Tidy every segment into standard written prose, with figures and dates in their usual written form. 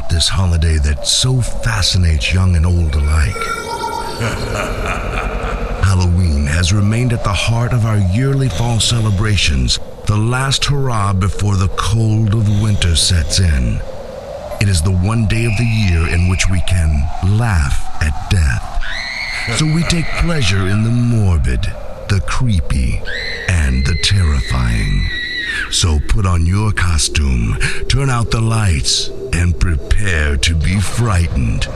about this holiday that so fascinates young and old alike? Halloween has remained at the heart of our yearly fall celebrations, the last hurrah before the cold of winter sets in. It is the one day of the year in which we can laugh at death. So we take pleasure in the morbid, the creepy, and the terrifying. So put on your costume, turn out the lights, and prepare to be frightened.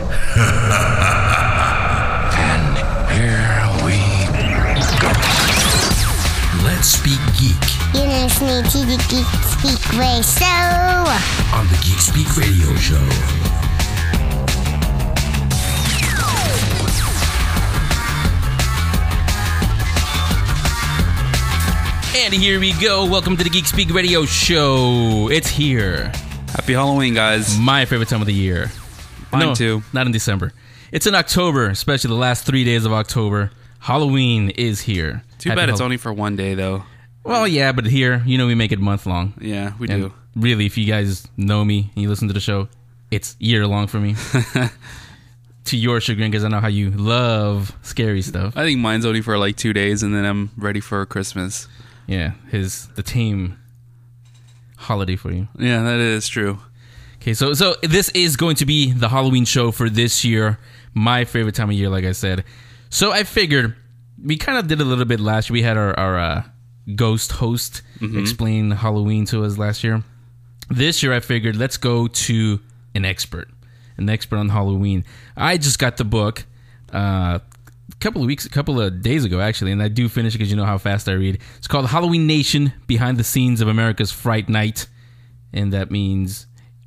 And here we go. Let's Speak Geek. You're listening to the Geek Speak Radio Show On the Geek Speak Radio Show. And here we go. Welcome to the Geek Speak Radio Show. It's here. Happy Halloween, guys. My favorite time of the year. Mine too. Not in December. It's in October, especially the last 3 days of October. Halloween is here. Too bad it's only for one day, though. Well, yeah, but here, we make it month long. Yeah, we do. Really, if you guys know me and you listen to the show, it's year long for me. To your chagrin, because I know how you love scary stuff. I think mine's only for like 2 days, and then I'm ready for Christmas. Yeah, the tame holiday for you. Yeah, that is true. Okay, so this is going to be the Halloween show for this year. My favorite time of year, like I said. So I figured we kind of did a little bit last year. We had our ghost host explain Halloween to us last year. This year I figured let's go to an expert on Halloween. I just got the book a couple of days ago, actually, and I do finish it because you know how fast I read. It's called Halloween Nation, Behind the Scenes of America's Fright Night. And that means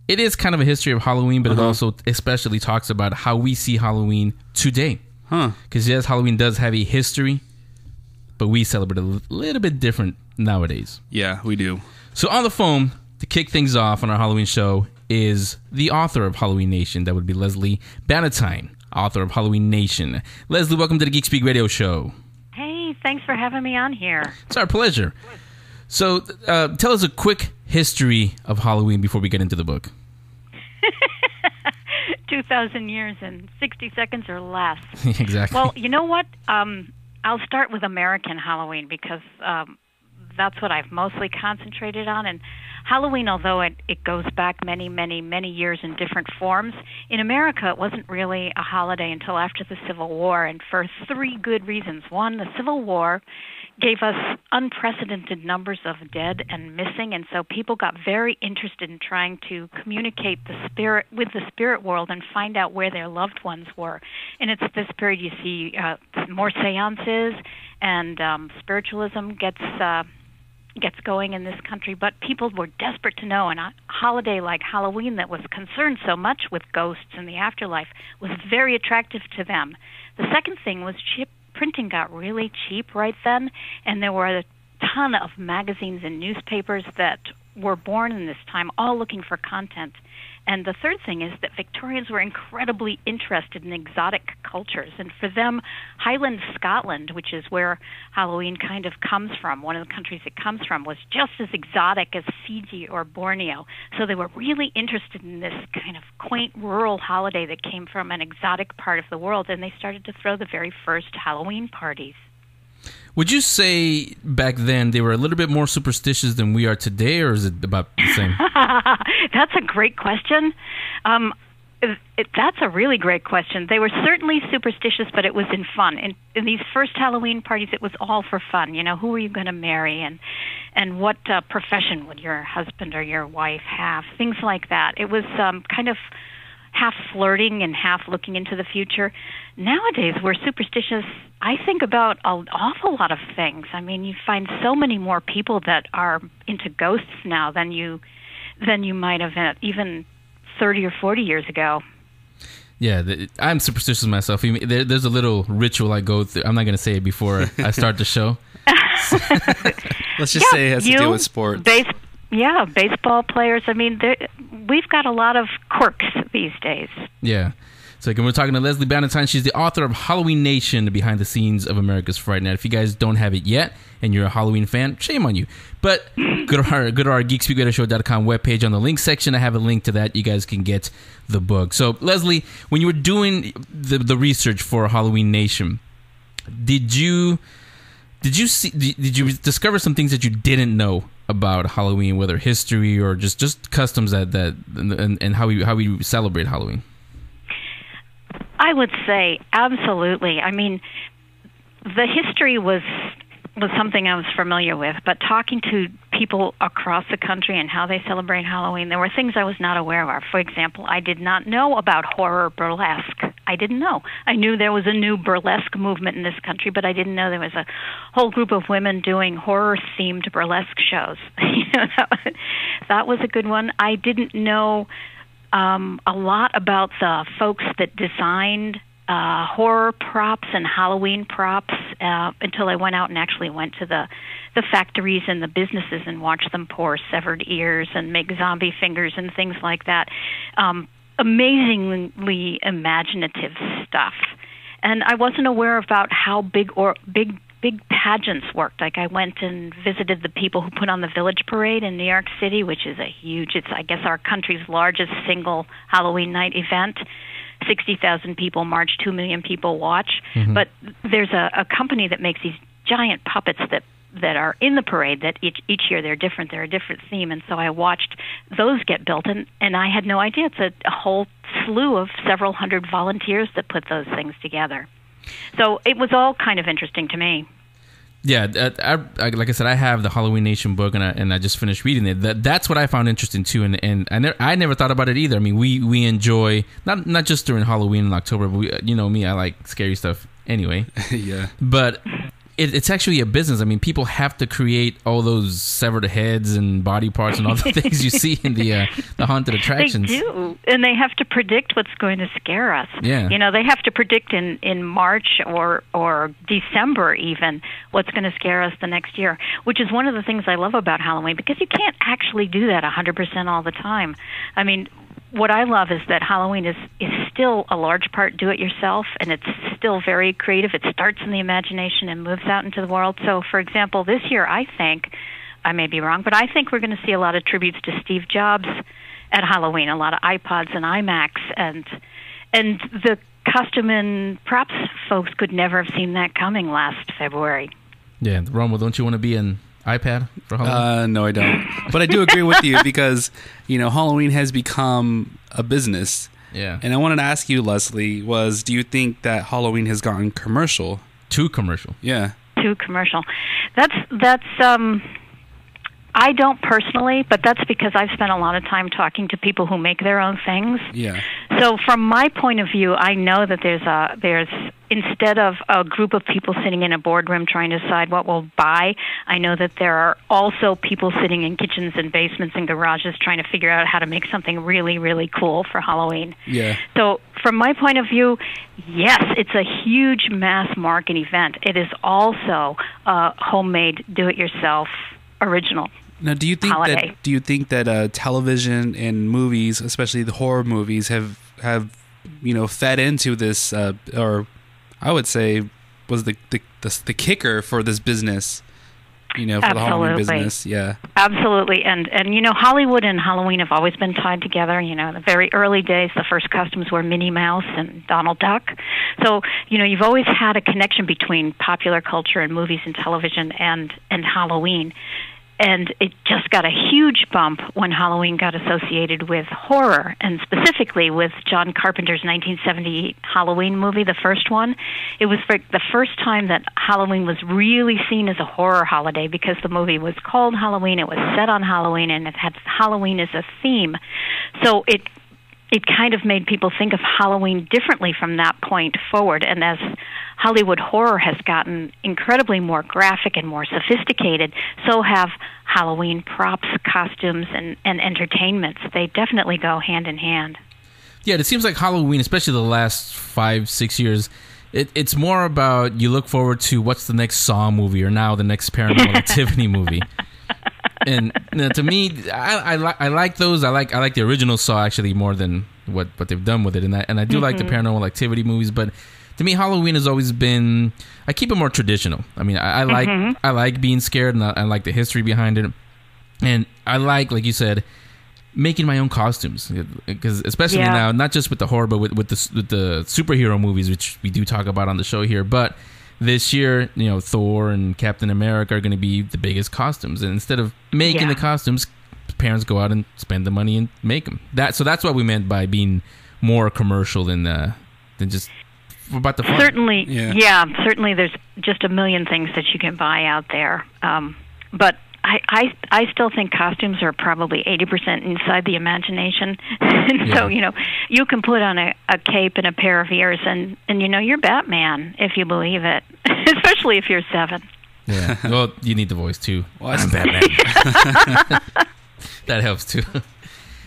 it is kind of a history of Halloween, but it also especially talks about how we see Halloween today. Because yes, Halloween does have a history, but we celebrate a little bit different nowadays. Yeah, we do. So on the phone, to kick things off on our Halloween show, is the author of Halloween Nation. That would be Leslie Bannatyne, author of Halloween Nation. Leslie, welcome to the Geek Speak Radio Show. Hey, thanks for having me on here. It's our pleasure. So tell us a quick history of Halloween before we get into the book. 2,000 years in 60 seconds or less. Exactly. Well, you know what? I'll start with American Halloween because that's what I've mostly concentrated on. And Halloween, although it goes back many, many, many years in different forms, in America it wasn't really a holiday until after the Civil War, and for three good reasons. One, the Civil War gave us unprecedented numbers of dead and missing, and so people got very interested in trying to communicate with the spirit world and find out where their loved ones were. And it's this period you see more seances, and spiritualism gets going in this country, but people were desperate to know, and a holiday like Halloween that was concerned so much with ghosts and the afterlife was very attractive to them. The second thing was printing got really cheap right then, and there were a ton of magazines and newspapers that were born in this time, all looking for content. And the third thing is that Victorians were incredibly interested in exotic cultures. And for them, Highland Scotland, which is where Halloween kind of comes from, one of the countries it comes from, was just as exotic as Fiji or Borneo. So they were really interested in this kind of quaint rural holiday that came from an exotic part of the world. And they started to throw the very first Halloween parties. Would you say back then they were a little bit more superstitious than we are today, or is it about the same? That's a great question. That's a really great question. They were certainly superstitious, but it was in fun. In these first Halloween parties, it was all for fun. You know, who are you going to marry, and what profession would your husband or your wife have? Things like that. It was kind of half flirting and half looking into the future. Nowadays, we're superstitious, I think, about an awful lot of things. I mean, you find so many more people that are into ghosts now than you might have even 30 or 40 years ago. Yeah, I'm superstitious myself. There's a little ritual I go through. I'm not going to say it before I start the show. Let's just say it has to do with sports. Baseball players. I mean, we've got a lot of quirks these days. Yeah. So again, we're talking to Leslie Bannatyne. She's the author of Halloween Nation, Behind the Scenes of America's Fright Night. If you guys don't have it yet and you're a Halloween fan, shame on you. But go to our GeekSpeakRadioShow.com webpage. On the link section, I have a link to that. You guys can get the book. So Leslie, when you were doing the research for Halloween Nation, did you discover some things that you didn't know about Halloween, whether history or just customs and how we celebrate Halloween? I would say absolutely. I mean, the history was something I was familiar with, but talking to people across the country and how they celebrate Halloween, there were things I was not aware of. For example, I did not know about horror burlesque. I didn't know. I knew there was a new burlesque movement in this country, but I didn't know there was a whole group of women doing horror-themed burlesque shows. That was a good one. I didn't know a lot about the folks that designed horror props and Halloween props until I went out and actually went to the factories and the businesses and watched them pour severed ears and make zombie fingers and things like that. Amazingly imaginative stuff. And I wasn't aware about how big pageants worked. Like I went and visited the people who put on the Village Parade in New York City, which is it's I guess our country's largest single Halloween night event. 60,000 people march, 2 million people watch. Mm-hmm. But there's a company that makes these giant puppets that are in the parade that each year they're different. They're a different theme. And so I watched those get built, and I had no idea. It's a whole slew of several hundred volunteers that put those things together. So it was all kind of interesting to me. Yeah, like I said, I have the Halloween Nation book, and I just finished reading it. That's what I found interesting too, and I never thought about it either. I mean, we enjoy not just during Halloween in October, but you know me, I like scary stuff anyway. Yeah, but it's actually a business. I mean, people have to create all those severed heads and body parts and all the things you see in the haunted attractions. They do, and they have to predict what's going to scare us. Yeah. You know, they have to predict in March or December even what's going to scare us the next year, which is one of the things I love about Halloween, because you can't actually do that 100% all the time. I mean, what I love is that Halloween is still a large part do-it-yourself, and it's still very creative. It starts in the imagination and moves out into the world. So, for example, this year, I think, I may be wrong, but I think we're going to see a lot of tributes to Steve Jobs at Halloween, a lot of iPods and iMacs, and the costume and props folks could never have seen that coming last February. Yeah, Romo, don't you want to be an iPad for Halloween? No, I don't. But I do agree with you, because Halloween has become a business. Yeah. And I wanted to ask you, Leslie, do you think that Halloween has gone commercial? Too commercial. Yeah. Too commercial. That's I don't personally, but that's because I've spent a lot of time talking to people who make their own things. Yeah. So from my point of view, I know that there's instead of a group of people sitting in a boardroom trying to decide what we'll buy, I know that there are also people sitting in kitchens and basements and garages trying to figure out how to make something really, really cool for Halloween. Yeah. So from my point of view, yes, it's a huge mass market event. It is also a homemade, do-it-yourself original. Now, do you think holiday. that television and movies, especially the horror movies, have fed into this, or I would say was the kicker for this business, for the Halloween business? Yeah, absolutely. And Hollywood and Halloween have always been tied together. In the very early days, the first costumes were Minnie Mouse and Donald Duck. So you've always had a connection between popular culture and movies and television and Halloween. And it just got a huge bump when Halloween got associated with horror, and specifically with John Carpenter's 1978 Halloween movie, the first one. It was the first time that Halloween was really seen as a horror holiday, because the movie was called Halloween, it was set on Halloween, and it had Halloween as a theme. So it kind of made people think of Halloween differently from that point forward. And as Hollywood horror has gotten incredibly more graphic and more sophisticated, so have Halloween props, costumes, and entertainments. They definitely go hand in hand. Yeah, it seems like Halloween, especially the last 5-6 years, it's more about you look forward to what's the next Saw movie, or now the next Paranormal Activity movie. And to me, I like those. I like the original Saw actually more than what they've done with it. And I do like the Paranormal Activity movies, but to me, Halloween has always been. I keep it more traditional. I mean, I like being scared, and I like the history behind it, and I like you said, making my own costumes, because especially now, not just with the horror, but with the superhero movies, which we do talk about on the show here, but this year, Thor and Captain America are going to be the biggest costumes, and instead of making the costumes, parents go out and spend the money and make them. So that's what we meant by being more commercial than just about the fun. Certainly, certainly there's just a million things that you can buy out there. But I still think costumes are probably 80% inside the imagination. And so, you can put on a cape and a pair of ears and you're Batman, if you believe it, especially if you're 7. Yeah. Well, you need the voice, too. Well, I'm Batman. That helps, too.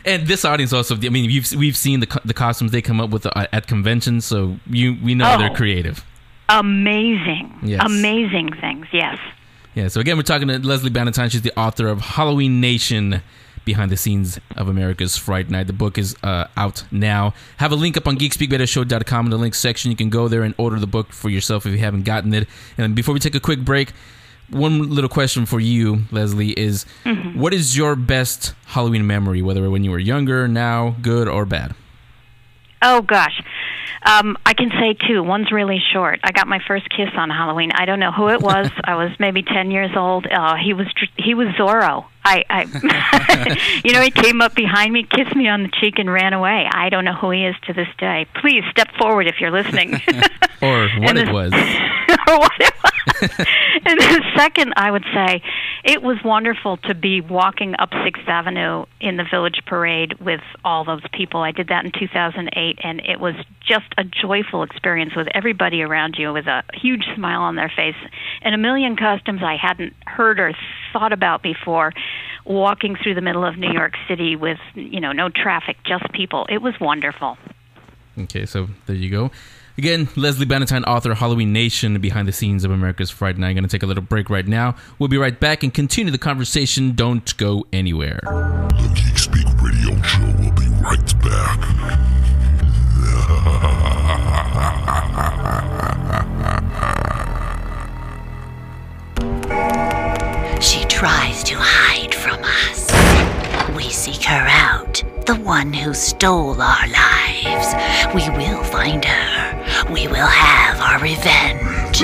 And this audience also, I mean, we've seen the costumes they come up with at conventions, so we know they're creative. Amazing. Yes. Amazing things, yes. Yeah, so again, we're talking to Leslie Bannatyne. She's the author of Halloween Nation, Behind the Scenes of America's Fright Night. The book is out now. Have a link up on GeekSpeakRadioShow.com in the link section. You can go there and order the book for yourself if you haven't gotten it. And before we take a quick break, one little question for you, Leslie, is what is your best Halloween memory, whether when you were younger, now, good, or bad? Oh, gosh. I can say 2. One's really short. I got my first kiss on Halloween. I don't know who it was. I was maybe 10 years old. He was Zorro. He came up behind me, kissed me on the cheek, and ran away. I don't know who he is to this day. Please step forward if you're listening. Or what it was. Or what it was. And then second, I would say, it was wonderful to be walking up 6th Avenue in the Village Parade with all those people. I did that in 2008, and it was just a joyful experience with everybody around you with a huge smile on their face and a million costumes I hadn't heard or thought about before, walking through the middle of New York City with, no traffic, just people. It was wonderful. Okay, so there you go. Again, Leslie Bannatyne, author, Halloween Nation, Behind the Scenes of America's Fright Night. I'm going to take a little break right now. We'll be right back and continue the conversation. Don't go anywhere. The Geek Speak Radio Show will be right back. She tries to hide from us. We seek her out, the one who stole our lives. We will find her. We will have our revenge.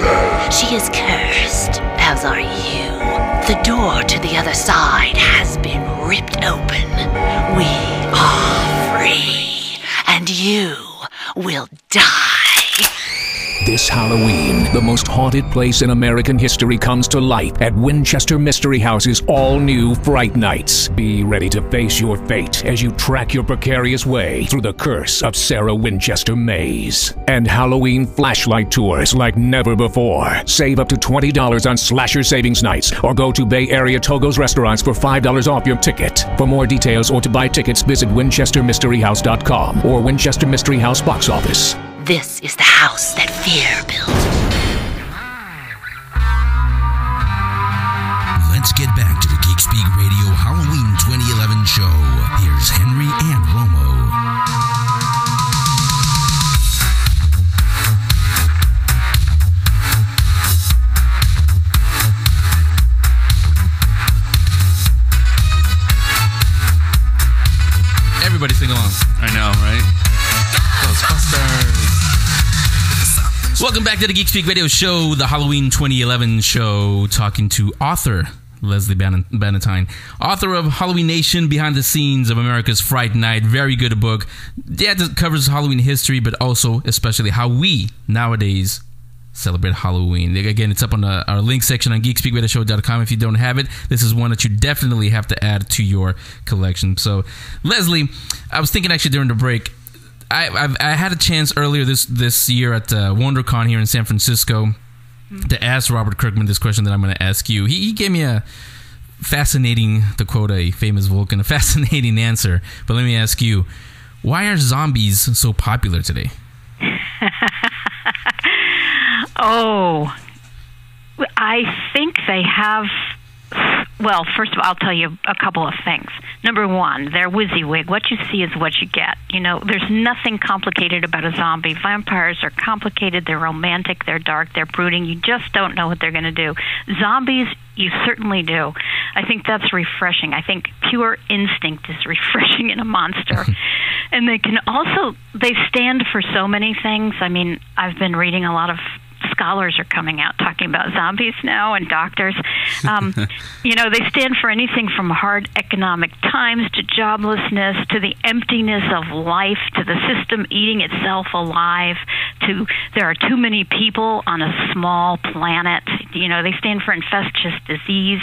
She is cursed, as are you. The door to the other side has been ripped open. We are free, and you will die. This Halloween, the most haunted place in American history comes to life at Winchester Mystery House's all-new Fright Nights. Be ready to face your fate as you track your precarious way through the curse of Sarah Winchester Maze. And Halloween flashlight tours like never before. Save up to $20 on Slasher Savings Nights or go to Bay Area Togo's restaurants for $5 off your ticket. For more details or to buy tickets, visit WinchesterMysteryHouse.com or Winchester Mystery House box office. This is the house that fear built. Let's get back to the Geek Speak Radio Halloween 2011 show. Here's Henry and Romo. Everybody sing along. I know, right? Ghostbusters. Welcome back to the Geek Speak Radio Show, the Halloween 2011 show, talking to author Leslie Bannatyne, author of Halloween Nation, Behind the Scenes of America's Fright Night. Very good book. Yeah, it covers Halloween history, but also especially how we nowadays celebrate Halloween. Again, it's up on our link section on GeekSpeakRadioShow.com. If you don't have it, this is one that you definitely have to add to your collection. So, Leslie, I was thinking actually during the break, I had a chance earlier this year at WonderCon here in San Francisco to ask Robert Kirkman this question that I'm going to ask you. He gave me a fascinating, to quote a famous Vulcan, a fascinating answer. But let me ask you, why are zombies so popular today? Oh, I think they have Well, first of all, I'll tell you a couple of things. Number one, they're WYSIWYG. What you see is what you get. You know, there's nothing complicated about a zombie. Vampires are complicated. They're romantic. They're dark. They're brooding. You just don't know what they're going to do. Zombies, you certainly do. I think that's refreshing. I think pure instinct is refreshing in a monster. And they stand for so many things. I mean, I've been reading a lot of scholars are coming out talking about zombies now, and doctors. You know, they stand for anything from hard economic times to joblessness to the emptiness of life to the system eating itself alive to there are too many people on a small planet. You know, they stand for infectious disease.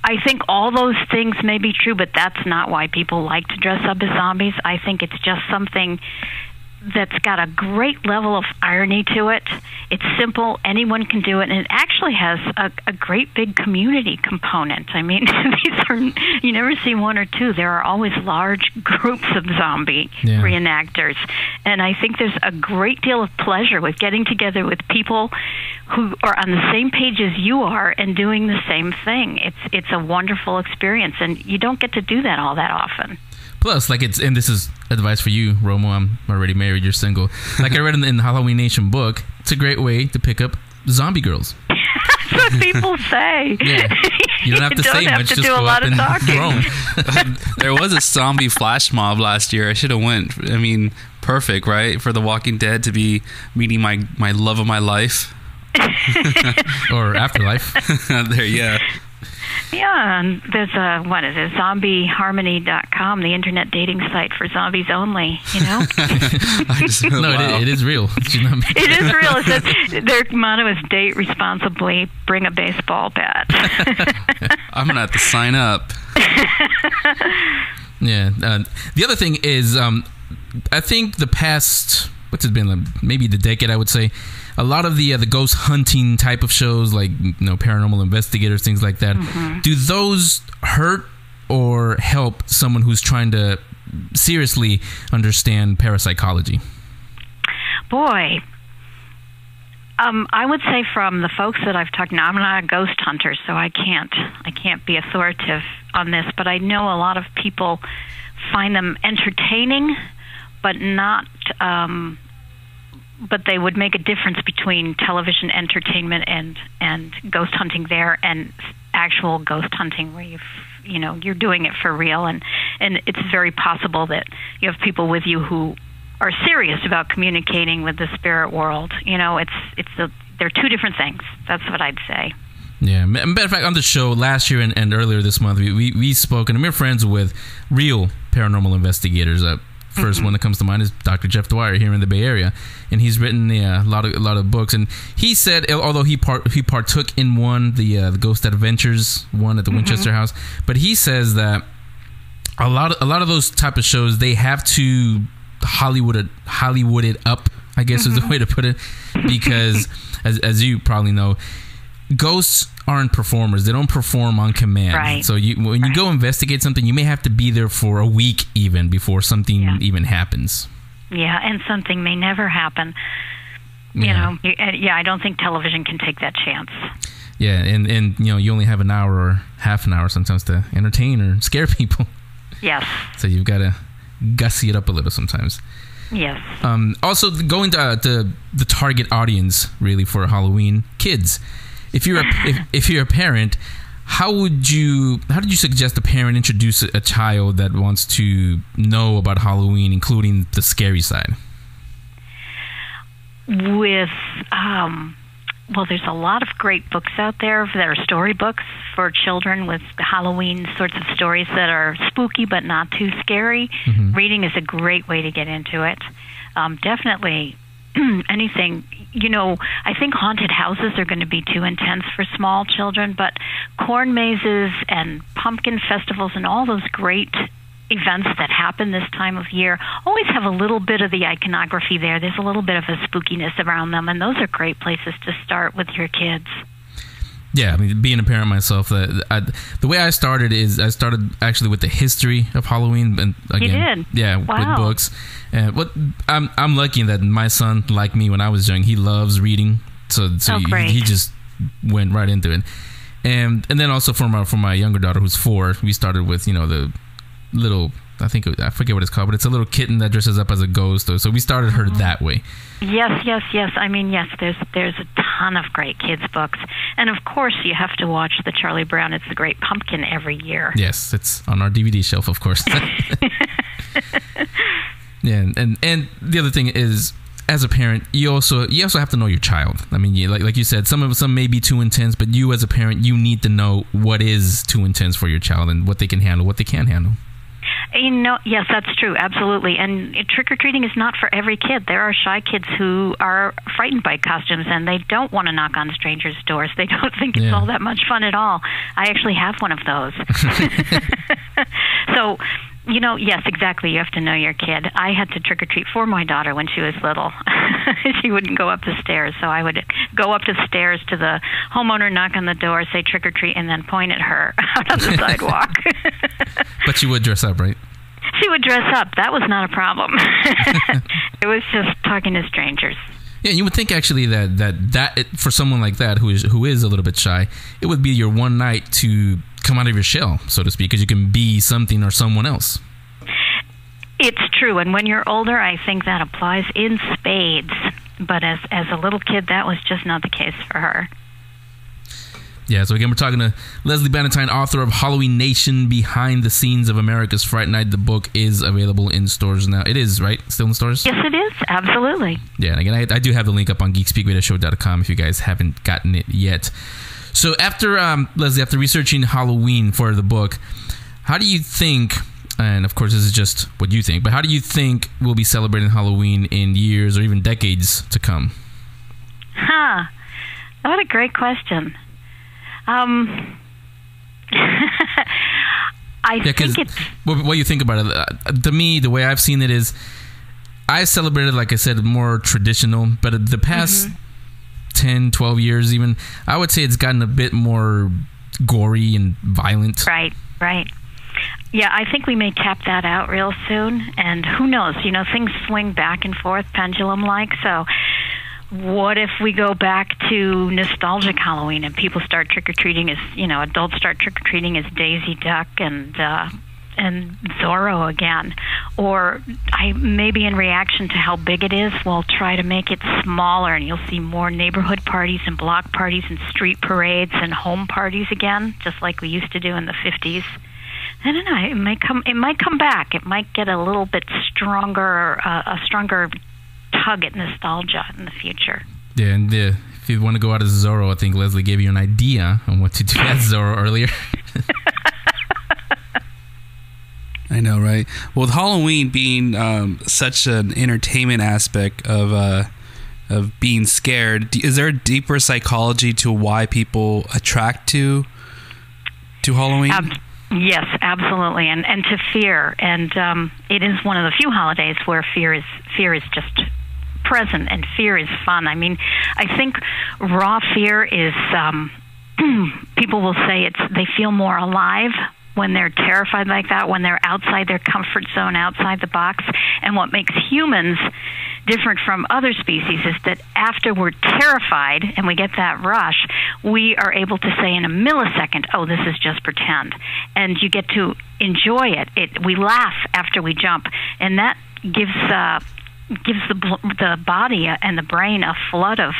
I think all those things may be true, but that's not why people like to dress up as zombies. I think it's just something that's got a great level of irony to it. It's simple. Anyone can do it. And it actually has a great big community component. I mean, you never see one or two. There are always large groups of zombie reenactors. And I think there's a great deal of pleasure with getting together with people who are on the same page as you are and doing the same thing. It's a wonderful experience, and you don't get to do that all that often. Plus, and this is advice for you, Romo. I'm already married. You're single. Like I read in the Halloween Nation book, it's a great way to pick up zombie girls. That's what people say. Yeah. You don't have to say much. Just do go a lot up of and talking. There was a zombie flash mob last year. I should have went. I mean, perfect, right? For The Walking Dead to be meeting my love of my life. Or afterlife. There, yeah. Yeah, and there's zombieharmony.com, the internet dating site for zombies only, you know? It is real. It is real. It says, their motto is date responsibly, bring a baseball bat. I'm going to have to sign up. Yeah. The other thing is, I think the past, what's it been, maybe the decade, I would say, a lot of the ghost hunting type of shows, like Paranormal Investigators, things like that, do those hurt or help someone who's trying to seriously understand parapsychology? Boy, I would say from the folks that I've talked to, now I'm not a ghost hunter, so I can't be authoritative on this, but I know a lot of people find them entertaining, but not. But they would make a difference between television entertainment and ghost hunting there and actual ghost hunting where you're doing it for real, and it's very possible that you have people with you who are serious about communicating with the spirit world. You know, they're two different things. That's what I'd say. Yeah, matter of fact, on the show last year and earlier this month, we spoke, and we're friends with real paranormal investigators. First one that comes to mind is Dr. Jeff Dwyer here in the Bay Area, and he's written a lot of books. And he said, although he partook in one, the Ghost Adventures one at the Winchester House, but he says that a lot of those type of shows, they have to Hollywood it up, I guess is the way to put it, because as you probably know, ghosts aren't performers. They don't perform on command. Right. So when you go investigate something, you may have to be there for a week even before something even happens. Yeah, and something may never happen. Yeah. I don't think television can take that chance. Yeah, and you only have an hour or half an hour sometimes to entertain or scare people. Yes. So you've got to gussy it up a little sometimes. Yes. Also, going to the target audience really for Halloween, kids. If you're a parent, how did you suggest a parent introduce a child that wants to know about Halloween, including the scary side? With there's a lot of great books out there that are storybooks for children with Halloween sorts of stories that are spooky but not too scary. Reading is a great way to get into it. Definitely anything. I think haunted houses are going to be too intense for small children, but corn mazes and pumpkin festivals and all those great events that happen this time of year always have a little bit of the iconography there. There's a little bit of a spookiness around them, and those are great places to start with your kids. Yeah, I mean, being a parent myself, the way I started actually with the history of Halloween, and again, you did? Yeah, wow. With books. I'm lucky that my son, like me when I was young, he loves reading So great. he just went right into it. And then also for my younger daughter who's 4, we started with, the little, I forget what it's called, but it's a little kitten that dresses up as a ghost. So we started her that way. Yes. I mean, yes, there's a ton of great kids books. And of course you have to watch the Charlie Brown It's the Great Pumpkin every year. Yes, it's on our DVD shelf, of course. Yeah, and the other thing is, as a parent, you also have to know your child. I mean, like you said, some may be too intense, but you as a parent, you need to know what is too intense for your child and what they can handle, what they can't handle. Yes, that's true, absolutely. And trick-or-treating is not for every kid. There are shy kids who are frightened by costumes, and they don't want to knock on strangers' doors. They don't think it's all that much fun at all. I actually have one of those. So, yes, exactly. You have to know your kid. I had to trick-or-treat for my daughter when she was little. She wouldn't go up the stairs, so I would go up the stairs to the homeowner, knock on the door, say trick-or-treat, and then point at her out on the sidewalk. But she would dress up, right? She would dress up. That was not a problem. It was just talking to strangers. Yeah, you would think actually that for someone like that who is a little bit shy, it would be your one night to come out of your shell, so to speak, because you can be something or someone else. It's true, and when you're older, I think that applies in spades. But as a little kid, that was just not the case for her. Yeah, so again, we're talking to Lesley Bannatyne, author of Halloween Nation, Behind the Scenes of America's Fright Night. The book is available in stores now. It is, right? Still in stores? Yes, it is. Absolutely. Yeah, and again, I do have the link up on geekspeakradioshow.com if you guys haven't gotten it yet. So after, Lesley, after researching Halloween for the book, how do you think, and of course this is just what you think, but how do you think we'll be celebrating Halloween in years or even decades to come? What a great question. I think it's... What you think about it, to me, the way I've seen it is, I celebrated, like I said, more traditional, but the past 10, 12 years even, I would say it's gotten a bit more gory and violent. Right. Yeah, I think we may tap that out real soon, and who knows, things swing back and forth pendulum-like, so... What if we go back to nostalgic Halloween and people start trick-or-treating as, adults start trick-or-treating as Daisy Duck and Zorro again? Or maybe in reaction to how big it is, we'll try to make it smaller, and you'll see more neighborhood parties and block parties and street parades and home parties again, just like we used to do in the 50s. I don't know. It might come back. It might get a little bit stronger, a stronger tug at nostalgia in the future. Yeah, and if you want to go out as Zorro, I think Lesley gave you an idea on what to do as Zorro earlier. I know, right? Well, with Halloween being such an entertainment aspect of being scared, is there a deeper psychology to why people attract to Halloween? Yes, absolutely, and to fear, and it is one of the few holidays where fear is just present, and fear is fun. I mean, I think raw fear is people will say they feel more alive when they're terrified like that, when they're outside their comfort zone, outside the box. And what makes humans different from other species is that after we're terrified and we get that rush, we are able to say in a millisecond, oh, this is just pretend. And you get to enjoy it. We laugh after we jump, and that gives the body and the brain a flood of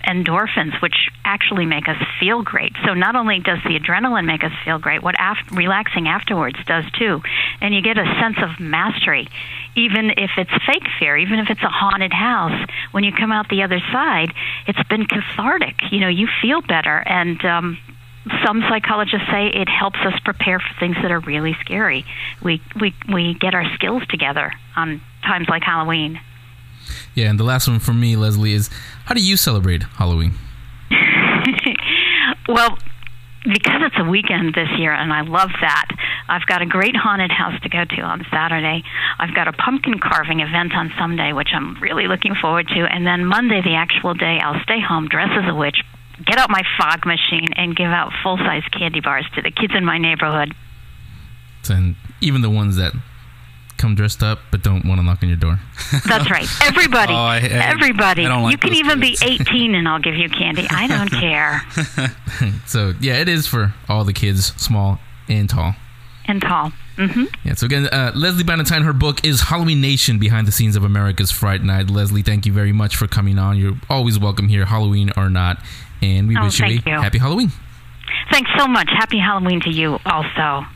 endorphins, which actually make us feel great. So not only does the adrenaline make us feel great, what relaxing afterwards does too. And you get a sense of mastery. Even if it's fake fear, even if it's a haunted house, when you come out the other side, it's been cathartic. You feel better. And some psychologists say it helps us prepare for things that are really scary. We get our skills together on times like Halloween. Yeah, and the last one for me, Lesley, is how do you celebrate Halloween? Well, because it's a weekend this year, and I love that, I've got a great haunted house to go to on Saturday. I've got a pumpkin carving event on Sunday, which I'm really looking forward to. And then Monday, the actual day, I'll stay home, dress as a witch, get out my fog machine, and give out full-size candy bars to the kids in my neighborhood. And even the ones that come dressed up but don't want to knock on your door. That's right. Everybody. Everybody. I don't like you can those even kids. be 18 and I'll give you candy. I don't care. So, yeah, it is for all the kids, small and tall. And tall. Mm-hmm. Yeah, so again, Leslie Bannatyne, her book is Halloween Nation, Behind the Scenes of America's Fright Night. Leslie, thank you very much for coming on. You're always welcome here, Halloween or not. And we wish you a happy Halloween. Thanks so much. Happy Halloween to you also.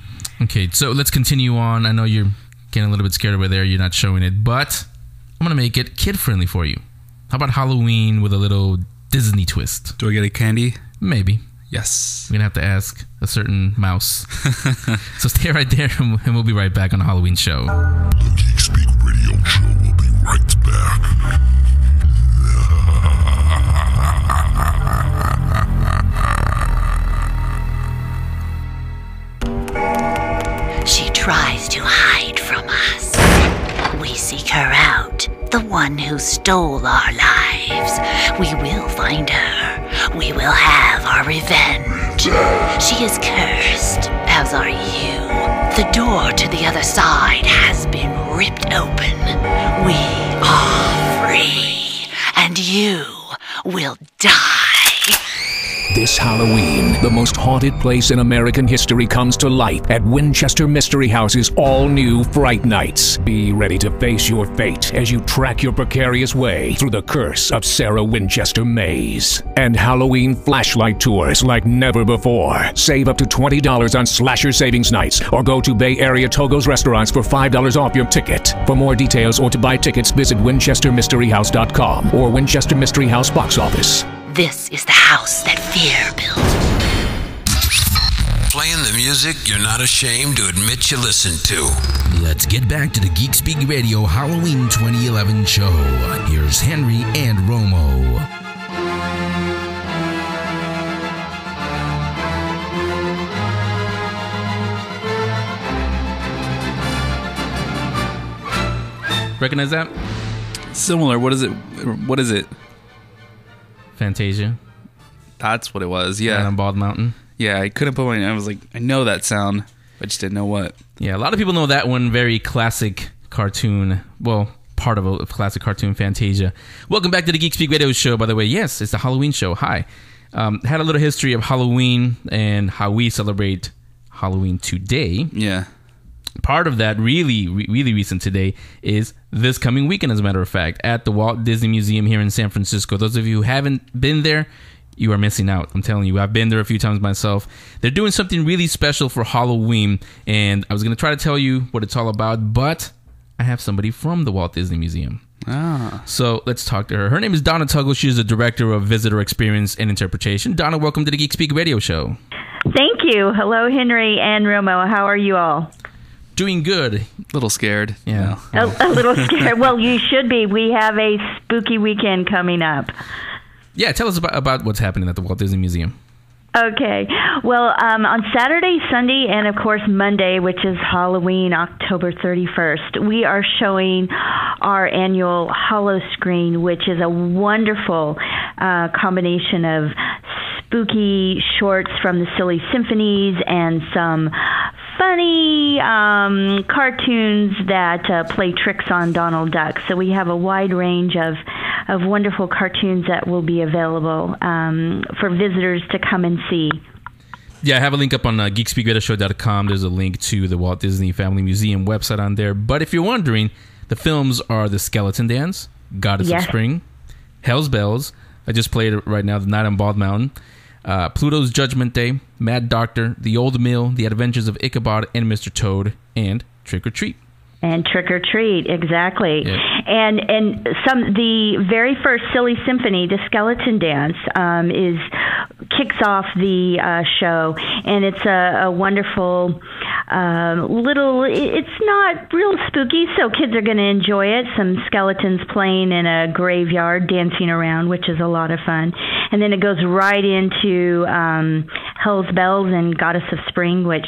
Okay, so let's continue on. I know you're getting a little bit scared over there. You're not showing it, but I'm going to make it kid-friendly for you. How about Halloween with a little Disney twist? Do I get a candy? Maybe. Yes. We're going to have to ask a certain mouse. So stay right there, and we'll be right back on the Halloween show. The Geek Speak Radio Show will be right back. She tries to hide from us. We seek her out, the one who stole our lives. We will find her. We will have our revenge. She is cursed, as are you. The door to the other side has been ripped open. We are free, and you will die. This Halloween, the most haunted place in American history comes to light at Winchester Mystery House's all-new Fright Nights. Be ready to face your fate as you track your precarious way through the curse of Sarah Winchester Maze. And Halloween flashlight tours like never before. Save up to $20 on Slasher Savings Nights or go to Bay Area Togo's restaurants for $5 off your ticket. For more details or to buy tickets, visit WinchesterMysteryHouse.com or Winchester Mystery House box office. This is the house that fear built. Playing the music you're not ashamed to admit you listen to. Let's get back to the Geek Speak Radio Halloween 2011 show. Here's Henry and Romo. Recognize that? Similar. What is it? What is it? Fantasia. That's what it was. Yeah. Man on Bald Mountain. Yeah, I couldn't put my. I was like, I know that sound. I just didn't know what. Yeah, a lot of people know that one. Very classic cartoon. Well, part of a classic cartoon, Fantasia. Welcome back to the Geek Speak Radio Show, by the way. Yes, it's the Halloween show. Hi. Had a little history of Halloween and how we celebrate Halloween today. Yeah. Part of that, really recent today, is this coming weekend, as a matter of fact, at the Walt Disney Museum here in San Francisco. Those of you who haven't been there, you are missing out. I'm telling you, I've been there a few times myself. They're doing something really special for Halloween, and I was going to try to tell you what it's all about, but I have somebody from the Walt Disney Museum. So let's talk to her. Her name is Donna Tuggle. She is the Director of Visitor Experience and Interpretation. Donna, welcome to the Geek Speak Radio Show. Thank you. Hello, Henry and Romo. How are you all? Doing good. A little scared. Yeah. A little scared. Well, you should be. We have a spooky weekend coming up. Yeah, tell us about what's happening at the Walt Disney Museum. Okay. Well, on Saturday, Sunday, and of course Monday, which is Halloween, October 31st, we are showing our annual Hallowscreen, which is a wonderful combination of spooky shorts from the Silly Symphonies and some funny cartoons that play tricks on Donald Duck. So we have a wide range of wonderful cartoons that will be available for visitors to come and see. Yeah, I have a link up on geekspeakradioshow.com. There's a link to the Walt Disney Family Museum website on there. But if you're wondering, the films are The Skeleton Dance, Goddess of Spring, Hell's Bells. I just played it right now, The Night on Bald Mountain. Pluto's Judgment Day, Mad Doctor, The Old Mill, The Adventures of Ichabod and Mr. Toad, and Trick or Treat. And Trick or Treat, exactly. Yeah. And the very first Silly Symphony, The Skeleton Dance, kicks off the show, and it's a wonderful little. It's not real spooky, so kids are going to enjoy it. Some skeletons playing in a graveyard, dancing around, which is a lot of fun. And then it goes right into Hell's Bells and Goddess of Spring, which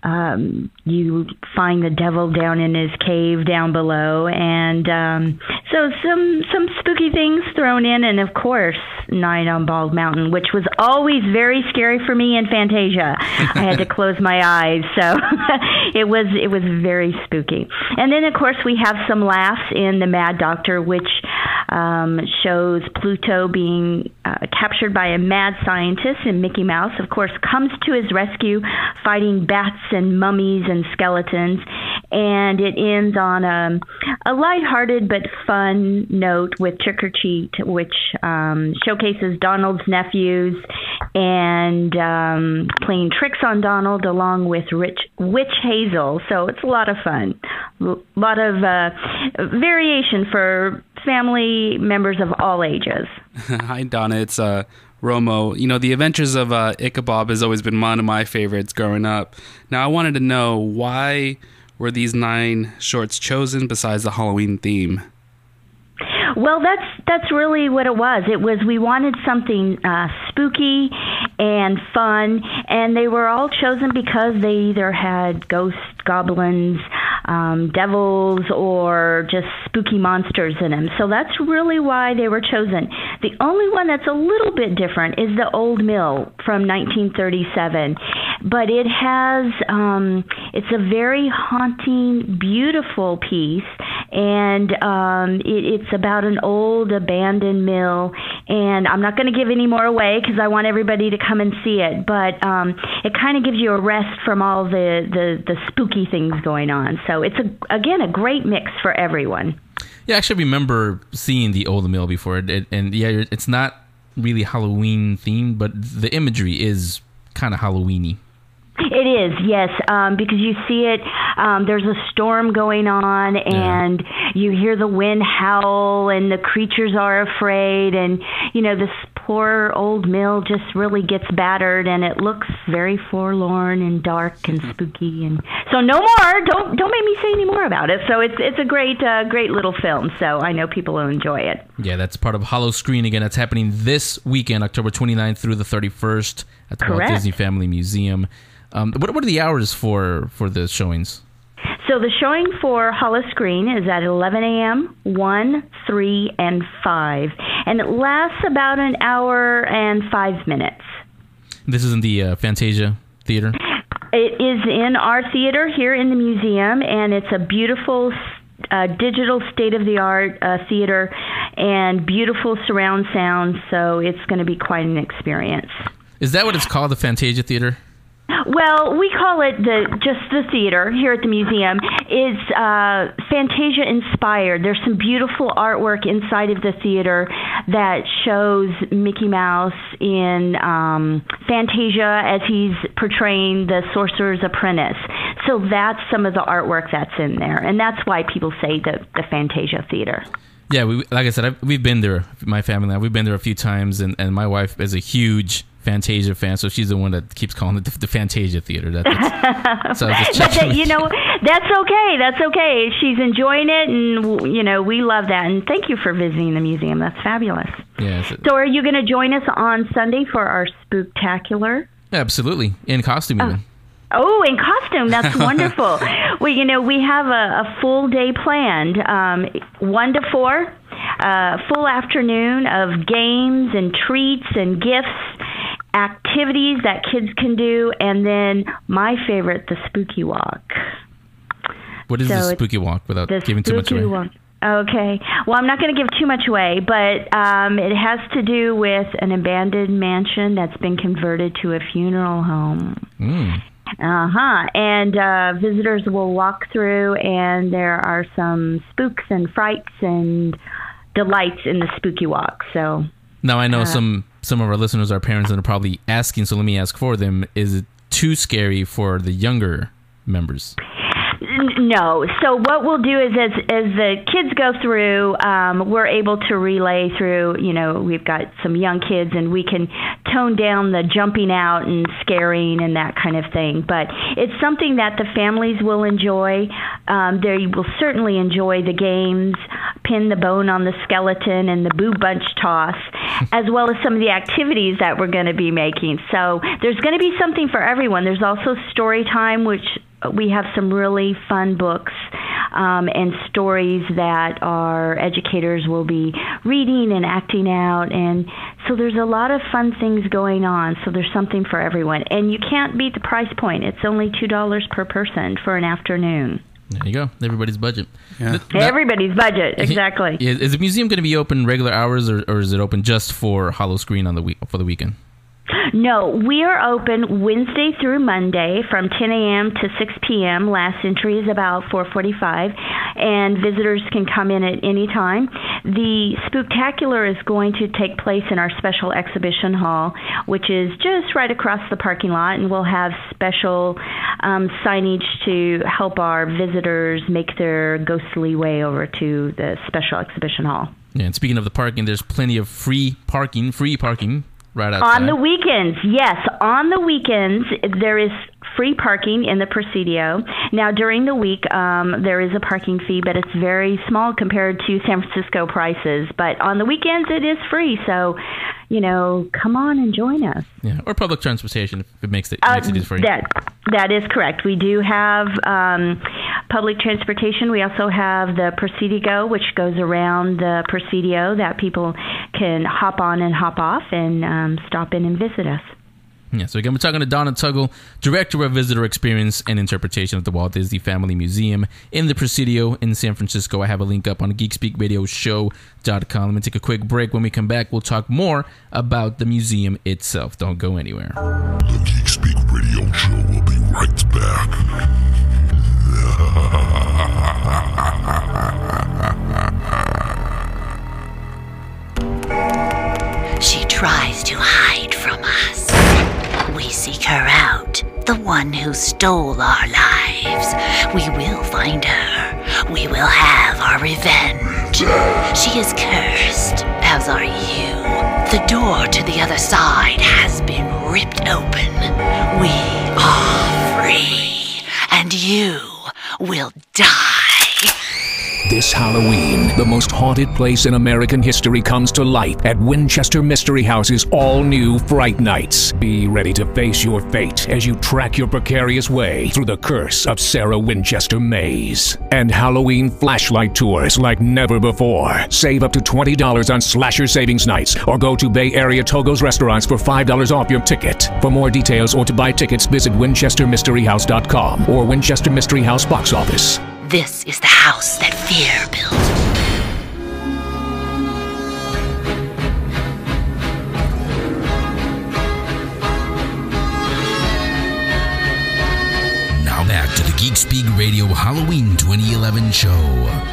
you find the devil down in his cave down below, and so some spooky things thrown in, and of course Night on Bald Mountain, which was always very scary for me in Fantasia. I had to close my eyes, so it was very spooky. And then of course we have some laughs in The Mad Doctor, which shows Pluto being captured by a mad scientist, and Mickey Mouse, of course, comes to his rescue, fighting bats and mummies and skeletons. And it ends on a lighthearted but fun note with Trick or Treat, which showcases Donald's nephews and playing tricks on Donald along with Witch Hazel. So it's a lot of fun. A lot of variation for family members of all ages. Hi, Donna. It's Romo. You know, The Adventures of Ichabod has always been one of my favorites growing up. Now, I wanted to know, why were these 9 shorts chosen besides the Halloween theme? Well, that's really what it was. We wanted something spooky and fun, and they were all chosen because they either had ghosts, goblins, devils, or just spooky monsters in them. So that's really why they were chosen. The only one that's a little bit different is the Old Mill from 1937. But it has, it's a very haunting, beautiful piece, and it's about an old abandoned mill. And I'm not going to give any more away because I want everybody to come and see it. But it kind of gives you a rest from all the spooky things going on. So it's, again, a great mix for everyone. Yeah, I actually remember seeing the Old Mill before. And yeah, it's not really Halloween themed, but the imagery is kind of Halloween-y. It is, yes, because you see it, there's a storm going on, and you hear the wind howl, and the creatures are afraid, and, you know, this poor old mill just really gets battered, and it looks very forlorn and dark and spooky, and so no more, don't make me say any more about it. So it's a great little film, so I know people will enjoy it. Yeah, that's part of Hollow Screen. Again, that's happening this weekend, October 29th through the 31st at the Walt Disney Family Museum. What are the hours for the showings? So the showing for Hollow Screen is at 11 a.m., 1, 3, and 5. And it lasts about an hour and 5 minutes. This is in the Fantasia Theater? It is in our theater here in the museum, and it's a beautiful digital state-of-the-art theater and beautiful surround sound, so it's going to be quite an experience. Is that what it's called, the Fantasia Theater? Well, we call it just the theater here at the museum. It's Fantasia inspired. There's some beautiful artwork inside of the theater that shows Mickey Mouse in Fantasia as he's portraying the Sorcerer's Apprentice. So that's some of the artwork that's in there, and that's why people say the Fantasia Theater. Yeah, like I said, we've been there. My family and I, we've been there a few times, and my wife is a huge Fantasia fan, so she's the one that keeps calling it the Fantasia Theater. So I was just checking. You know, that's okay. That's okay. She's enjoying it, and you know, we love that. And thank you for visiting the museum. That's fabulous. Yeah. So, are you going to join us on Sunday for our Spooktacular? Absolutely, in costume even. Oh, in costume. That's wonderful. Well, you know, we have a full day planned, 1 to 4, full afternoon of games and treats and gifts, activities that kids can do, and then my favorite, the Spooky Walk. What is the Spooky Walk without giving too much away? Walk. Okay. Well, I'm not going to give too much away, but it has to do with an abandoned mansion that's been converted to a funeral home. And visitors will walk through, and there are some spooks and frights and delights in the Spooky Walk. So now I know some of our listeners are parents and are probably asking, so let me ask for them, is it too scary for the younger members? No. So what we'll do is as the kids go through, we're able to relay through, you know, we've got some young kids and we can tone down the jumping out and scaring and that kind of thing. But it's something that the families will enjoy. They will certainly enjoy the games, pin the bone on the skeleton and the boo bunch toss. as well as some of the activities that we're going to be making. So there's going to be something for everyone. There's also story time, which we have some really fun books and stories that our educators will be reading and acting out. And so there's a lot of fun things going on. So there's something for everyone. And you can't beat the price point. It's only $2 per person for an afternoon. There you go. Everybody's budget. Yeah. Everybody's budget, exactly. Is the museum going to be open regular hours, or is it open just for Howl-O-Screen for the weekend? No, we are open Wednesday through Monday from 10 a.m. to 6 p.m. Last entry is about 4:45, and visitors can come in at any time. The Spooktacular is going to take place in our special exhibition hall, which is just right across the parking lot, and we'll have special signage to help our visitors make their ghostly way over to the special exhibition hall. Yeah, and speaking of the parking, there's plenty of free parking right outside. On the weekends, yes. On the weekends, there is free parking in the Presidio. Now, during the week, there is a parking fee, but it's very small compared to San Francisco prices. But on the weekends, it is free. So, come on and join us. Yeah, or public transportation if it makes it easy for you. That is correct. We do have public transportation. We also have the Presidio, which goes around the Presidio that people can hop on and hop off and stop in and visit us. Yeah, so again, we're talking to Donna Tuggle, Director of Visitor Experience and Interpretation at the Walt Disney Family Museum in the Presidio in San Francisco. I have a link up on GeekSpeakRadioShow.com. Let me take a quick break. When we come back, we'll talk more about the museum itself. Don't go anywhere. The Geek Speak Radio Show will be right back. She tries to hide from us. We seek her out, the one who stole our lives. We will find her. We will have our revenge. She is cursed, as are you. The door to the other side has been ripped open. We are free, and you will die. This Halloween, the most haunted place in American history comes to light at Winchester Mystery House's all-new Fright Nights. Be ready to face your fate as you track your precarious way through the curse of Sarah Winchester Maze. And Halloween flashlight tours like never before. Save up to $20 on Slasher Savings Nights or go to Bay Area Togo's restaurants for $5 off your ticket. For more details or to buy tickets, visit WinchesterMysteryHouse.com or Winchester Mystery House box office. This is the house that fear built. Now back to the Geek Speak Radio Halloween 2011 show.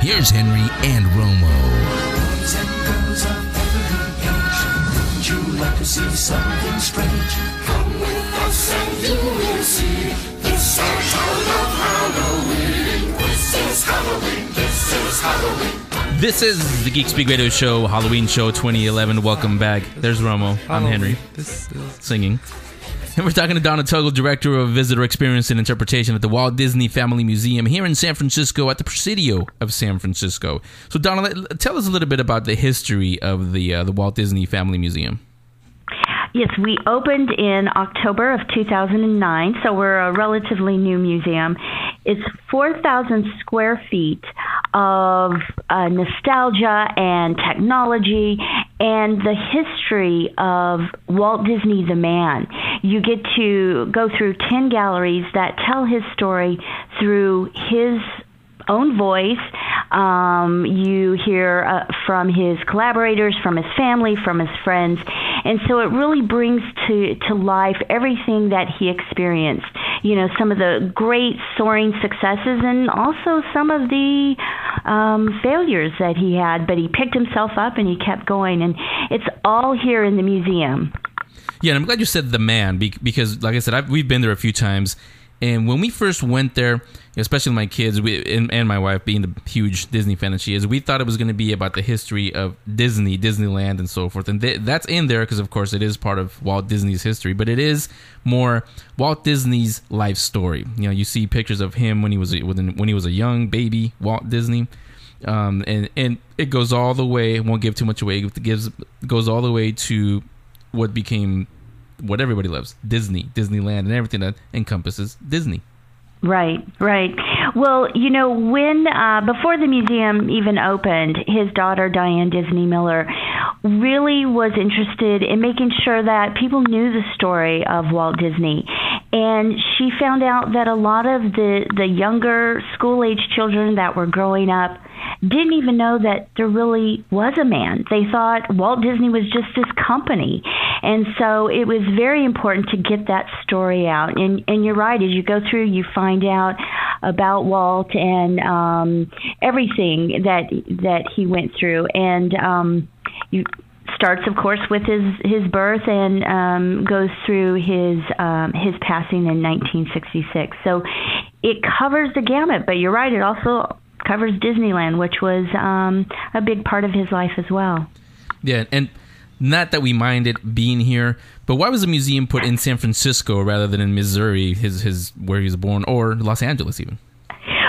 Here's Henry and Romo. Boys and girls of every age, would you like to see something strange? Come with us and you will see. This our town of Halloween. This is Halloween. This is Halloween. This is the Geek Speak Radio Show, Halloween Show 2011. Welcome back. There's Romo. I'm Henry. This is Singing. And we're talking to Donna Tuggle, Director of Visitor Experience and Interpretation at the Walt Disney Family Museum here in San Francisco at the Presidio of San Francisco. So, Donna, tell us a little bit about the history of the Walt Disney Family Museum. Yes, we opened in October of 2009, so we're a relatively new museum. It's 4,000 square feet of nostalgia and technology and the history of Walt Disney the man. You get to go through 10 galleries that tell his story through his own voice. You hear from his collaborators, from his family, from his friends. And so it really brings to life everything that he experienced. You know, some of the great soaring successes and also some of the failures that he had. But he picked himself up and he kept going. And it's all here in the museum. Yeah, and I'm glad you said the man because, like I said, we've been there a few times. And when we first went there, especially my kids and my wife being the huge Disney fan that she is, we thought it was going to be about the history of Disney, Disneyland, and so forth. And that's in there because, of course, it is part of Walt Disney's history. But it is more Walt Disney's life story. You know, you see pictures of him when he was a young baby, Walt Disney. and it goes all the way. Won't give too much away. It goes all the way to what became what everybody loves, Disneyland, and everything that encompasses Disney. Right. Well, when before the museum even opened, his daughter Diane Disney Miller really was interested in making sure that people knew the story of Walt Disney. And she found out that a lot of the younger school-age children that were growing up didn't even know that there really was a man. They thought Walt Disney was just this company. And so it was very important to get that story out. And you're right, as you go through, you find out about Walt and everything that he went through. And you starts, of course, with his birth and goes through his passing in 1966. So it covers the gamut. But you're right, it also covers Disneyland, which was a big part of his life as well. Yeah, and not that we mind it being here, but why was the museum put in San Francisco rather than in Missouri, his where he was born, or Los Angeles even?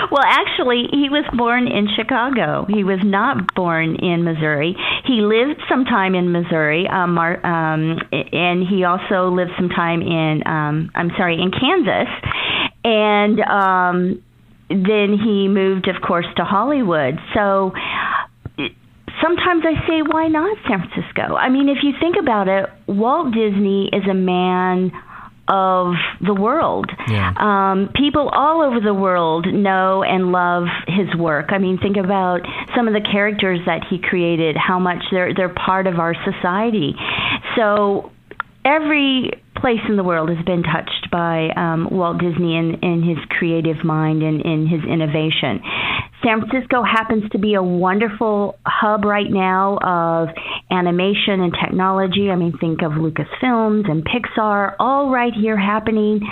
Well, actually, he was born in Chicago. He was not born in Missouri. He lived some time in Missouri, and he also lived some time in Kansas. And then he moved, of course, to Hollywood. So sometimes I say, why not San Francisco? I mean, if you think about it, Walt Disney is a man of the world. Yeah. People all over the world know and love his work. I mean, think about some of the characters that he created, how much they're part of our society. So every place in the world has been touched by Walt Disney and his creative mind and in his innovation. San Francisco happens to be a wonderful hub right now of animation and technology. I mean, think of Lucasfilms and Pixar, all right here happening.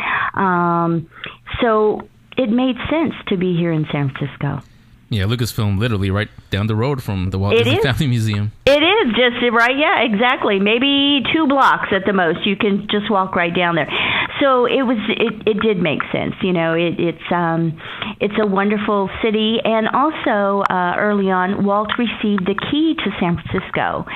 So it made sense to be here in San Francisco. Yeah, Lucasfilm literally right down the road from the Walt Disney Family Museum. It is just right, yeah, exactly. Maybe 2 blocks at the most. You can just walk right down there. So it did make sense. It's a wonderful city, and also early on, Walt received the key to San Francisco.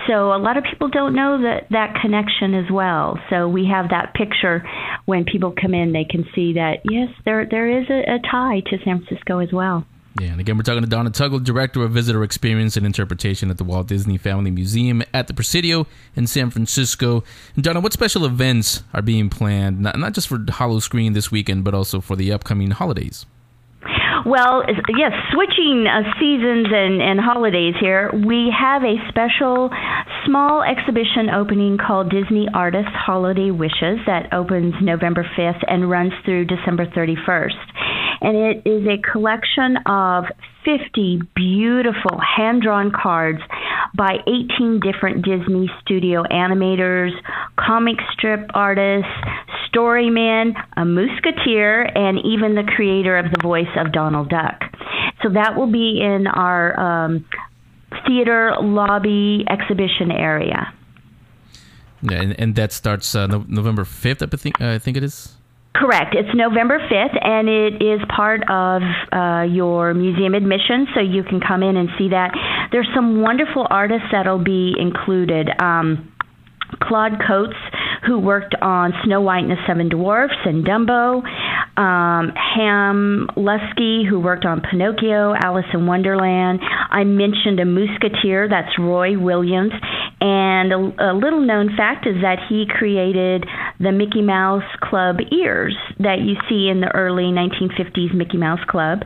So a lot of people don't know that connection as well. So we have that picture when people come in, they can see that yes, there is a tie to San Francisco as well. Yeah, and again, we're talking to Donna Tuggle, Director of Visitor Experience and Interpretation at the Walt Disney Family Museum at the Presidio in San Francisco. And Donna, what special events are being planned, not just for Howl-O-Screen this weekend, but also for the upcoming holidays? Well, yes, switching seasons and holidays here, we have a special small exhibition opening called Disney Artists Holiday Wishes that opens November 5th and runs through December 31st. And it is a collection of 50 beautiful hand-drawn cards by 18 different Disney studio animators, comic strip artists, storymen, a musketeer, and even the creator of the voice of Donald Duck. So that will be in our theater lobby exhibition area. Yeah, and that starts November 5th, I think it is? Correct. It's November 5th, and it is part of your museum admission, so you can come in and see that. There's some wonderful artists that'll be included. Claude Coates, who worked on Snow White and the Seven Dwarfs and Dumbo. Ham Lusky, who worked on Pinocchio, Alice in Wonderland. I mentioned a musketeer, that's Roy Williams. And a little known fact is that he created the Mickey Mouse Club ears that you see in the early 1950s Mickey Mouse Club.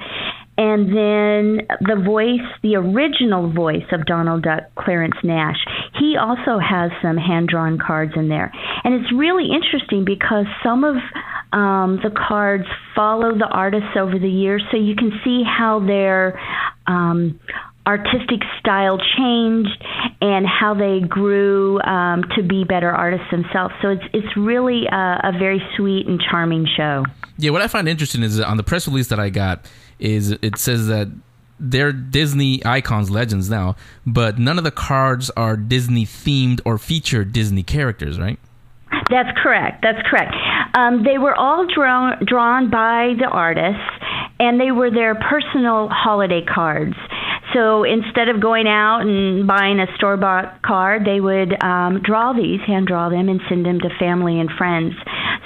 And then the original voice of Donald Duck, Clarence Nash, he also has some hand-drawn cards in there. And it's really interesting because some of the cards follow the artists over the years, so you can see how their artistic style changed and how they grew to be better artists themselves. So it's really a very sweet and charming show. Yeah, what I find interesting is on the press release that I got is it says that they're Disney icons, legends now, but none of the cards are Disney themed or feature Disney characters, right? That's correct. They were all drawn by the artists, and they were their personal holiday cards. So instead of going out and buying a store-bought card, they would hand draw them, and send them to family and friends.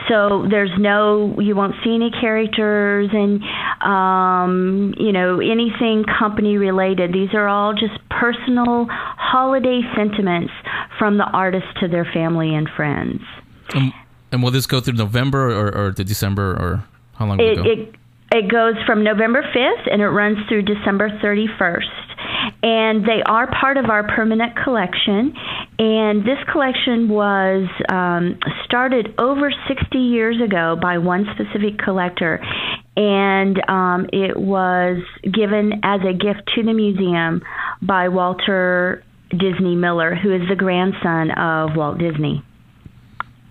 So you won't see any characters and, anything company related. These are all just personal holiday sentiments from the artist to their family and friends. And will this go through November or to December, or how long will it go? It goes from November 5th, and it runs through December 31st. And they are part of our permanent collection. And this collection was started over 60 years ago by one specific collector. And it was given as a gift to the museum by Walter Disney Miller, who is the grandson of Walt Disney.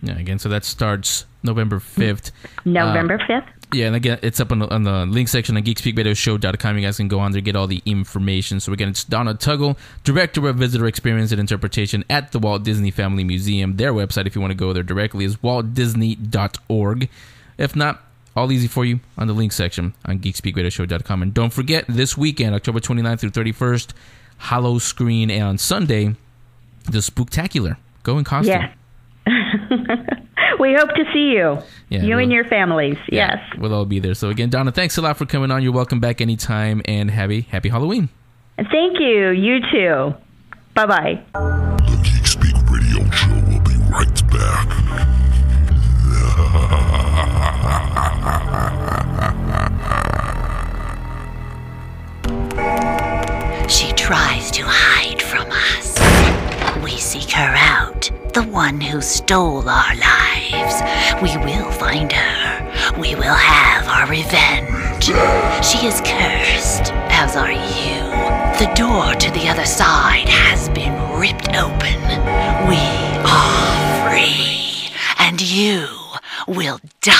Yeah, again, so that starts November 5th. November 5th? Yeah, and again, it's up on the link section on GeekSpeakRadioShow.com. You guys can go on there, get all the information. So again, it's Donna Tuggle, Director of Visitor Experience and Interpretation at the Walt Disney Family Museum. Their website, if you want to go there directly, is waltdisney.org. If not, all easy for you on the link section on GeekSpeakRadioShow.com. And don't forget, this weekend, October 29th through 31st, Hollow Screen, and on Sunday, the Spooktacular. Go in costume. Yeah. We hope to see you. Yeah, and your families. Yeah, yes. We'll all be there. So again, Donna, thanks a lot for coming on. You're welcome back anytime, and happy Halloween. Thank you. You too. Bye-bye. The Geek Speak Radio Show will be right back. She tries to hide from us. We seek her out, the one who stole our lives. We will find her. We will have our revenge. She is cursed, as are you. The door to the other side has been ripped open. We are free, and you will die.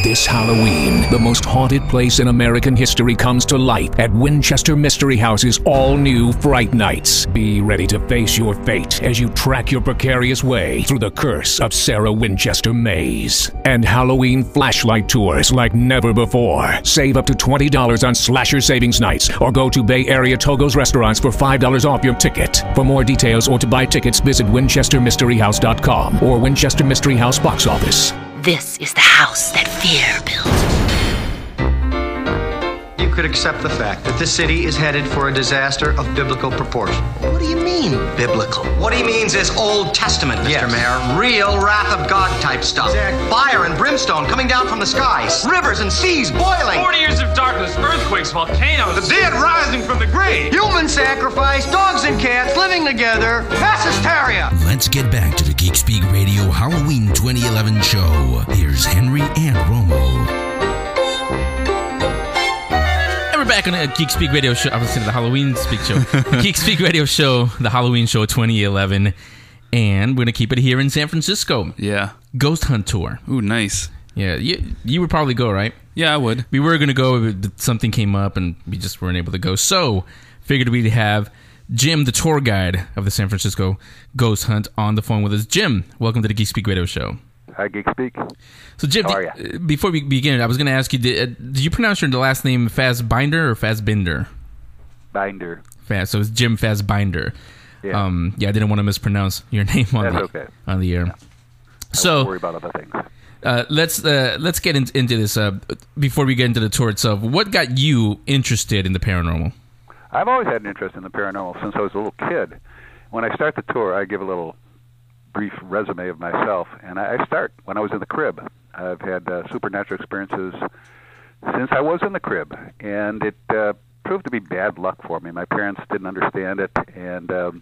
This Halloween, the most haunted place in American history comes to light at Winchester Mystery House's all-new Fright Nights. Be ready to face your fate as you track your precarious way through the curse of Sarah Winchester Maze. And Halloween flashlight tours like never before. Save up to $20 on Slasher Savings Nights, or go to Bay Area Togo's restaurants for $5 off your ticket. For more details or to buy tickets, visit WinchesterMysteryHouse.com or Winchester Mystery House box office. This is the house that fear built. You could accept the fact that this city is headed for a disaster of biblical proportion. What do you mean, biblical? What he means is Old Testament, Mr. Mayor. Real wrath of God type stuff. Exactly. Fire and brimstone coming down from the skies. Rivers and seas boiling. 40 years of darkness, earthquakes, volcanoes. The dead rising from the grave. Human sacrifice, dogs and cats living together. Mass hysteria. Let's get back to the Geek Speak Radio Halloween 2011 show. Here's Henry and Romo. We're back on the Geek Speak Radio Show. I was saying the Halloween Speak Show. Geek Speak Radio Show, the Halloween Show 2011. And we're going to keep it here in San Francisco. Yeah. Ghost Hunt Tour. Ooh, nice. Yeah, you would probably go, right? Yeah, I would. We were going to go, but something came up and we just weren't able to go. So, figured we'd have Jim, the tour guide of the San Francisco Ghost Hunt, on the phone with us. Jim, welcome to the Geek Speak Radio Show. Hi, Geek Speak. So, Jim, how are you? Before we begin, I was going to ask you, did you pronounce your last name Fassbinder or Fassbinder? Binder. So it's Jim Fassbinder. Yeah. I didn't want to mispronounce your name on the air. Yeah. So, don't worry about other things. Let's get into this before we get into the tour itself. What got you interested in the paranormal? I've always had an interest in the paranormal since I was a little kid. When I start the tour, I give a little brief resume of myself, and I start when I was in the crib. I've had supernatural experiences since I was in the crib, and it proved to be bad luck for me. My parents didn't understand it and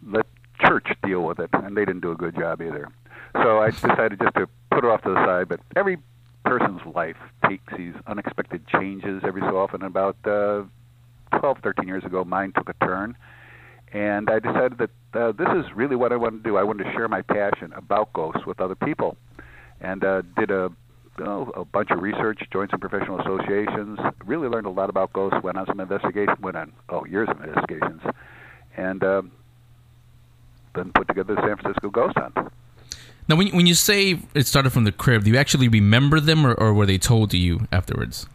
let church deal with it, and they didn't do a good job either. So I decided just to put it off to the side, but every person's life takes these unexpected changes every so often. About 12, 13 years ago, mine took a turn. And I decided that this is really what I wanted to do. I wanted to share my passion about ghosts with other people, and did a bunch of research, joined some professional associations, really learned a lot about ghosts, went on some investigations, years of investigations, and then put together the San Francisco Ghost Hunt. Now, when you say it started from the crib, do you actually remember them, or were they told to you afterwards?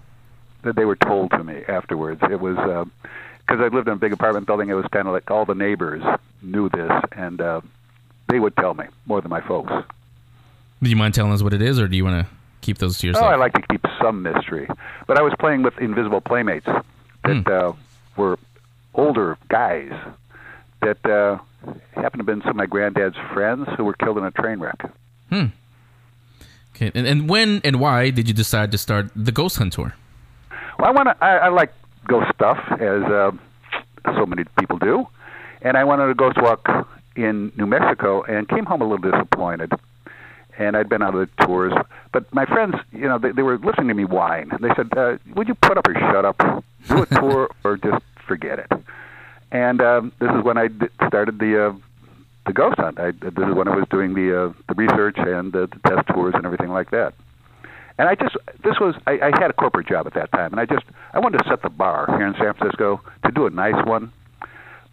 that they were told to me afterwards. It was because I lived in a big apartment building. It was kind of like all the neighbors knew this, and they would tell me more than my folks. Do you mind telling us what it is, or do you want to keep those to yourself? Oh, I like to keep some mystery. But I was playing with invisible playmates that were older guys that happened to have been some of my granddad's friends who were killed in a train wreck. Okay, and when and why did you decide to start the Ghost Hunt Tour? Well, I like ghost stuff, as so many people do, and I went on a ghost walk in New Mexico and came home a little disappointed. And I'd been out of the tours, but my friends, you know, they were listening to me whine. They said, "Would you put up or shut up? Do a tour or just forget it." And this is when I started the ghost hunt. This is when I was doing the research and the test tours and everything like that. And I had a corporate job at that time, and I wanted to set the bar here in San Francisco to do a nice one.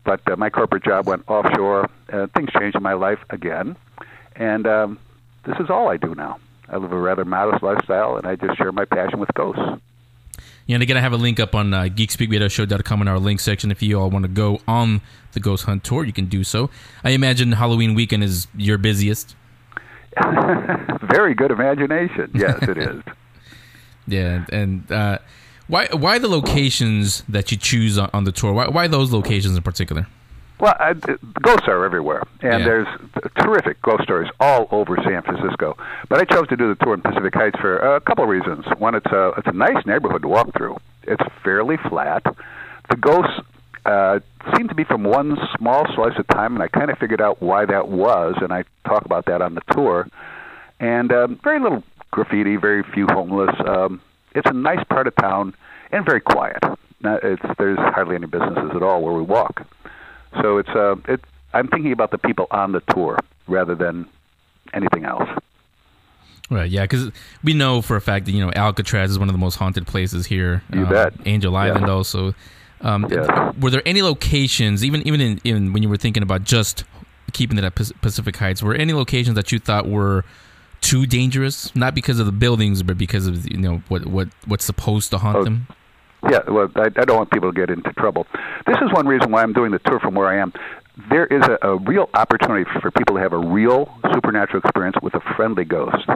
But my corporate job went offshore. Things changed in my life again, and this is all I do now. I live a rather modest lifestyle, and I just share my passion with ghosts. Yeah, and again, I have a link up on geekspeakradioshow.com in our link section. If you all want to go on the Ghost Hunt Tour, you can do so. I imagine Halloween weekend is your busiest. Very good imagination. Yes, it is. Yeah, and why the locations that you choose on the tour? Why those locations in particular? Well, ghosts are everywhere, and there's terrific ghost stories all over San Francisco. But I chose to do the tour in Pacific Heights for a couple of reasons. One, it's a nice neighborhood to walk through. It's fairly flat. The ghosts seem to be from one small slice of time, and I kind of figured out why that was, and I talk about that on the tour. And very little graffiti, very few homeless. It's a nice part of town and very quiet. There's hardly any businesses at all where we walk. So I'm thinking about the people on the tour rather than anything else. Right, yeah, because we know for a fact that, you know, Alcatraz is one of the most haunted places here. You bet. Angel Island also. Were there any locations, even in when you were thinking about just keeping it at Pacific Heights, were any locations that you thought were too dangerous? Not because of the buildings, but because of, you know, what's supposed to haunt them? Yeah, well, I don't want people to get into trouble. This is one reason why I'm doing the tour from where I am. There is a real opportunity for people to have a real supernatural experience with a friendly ghost.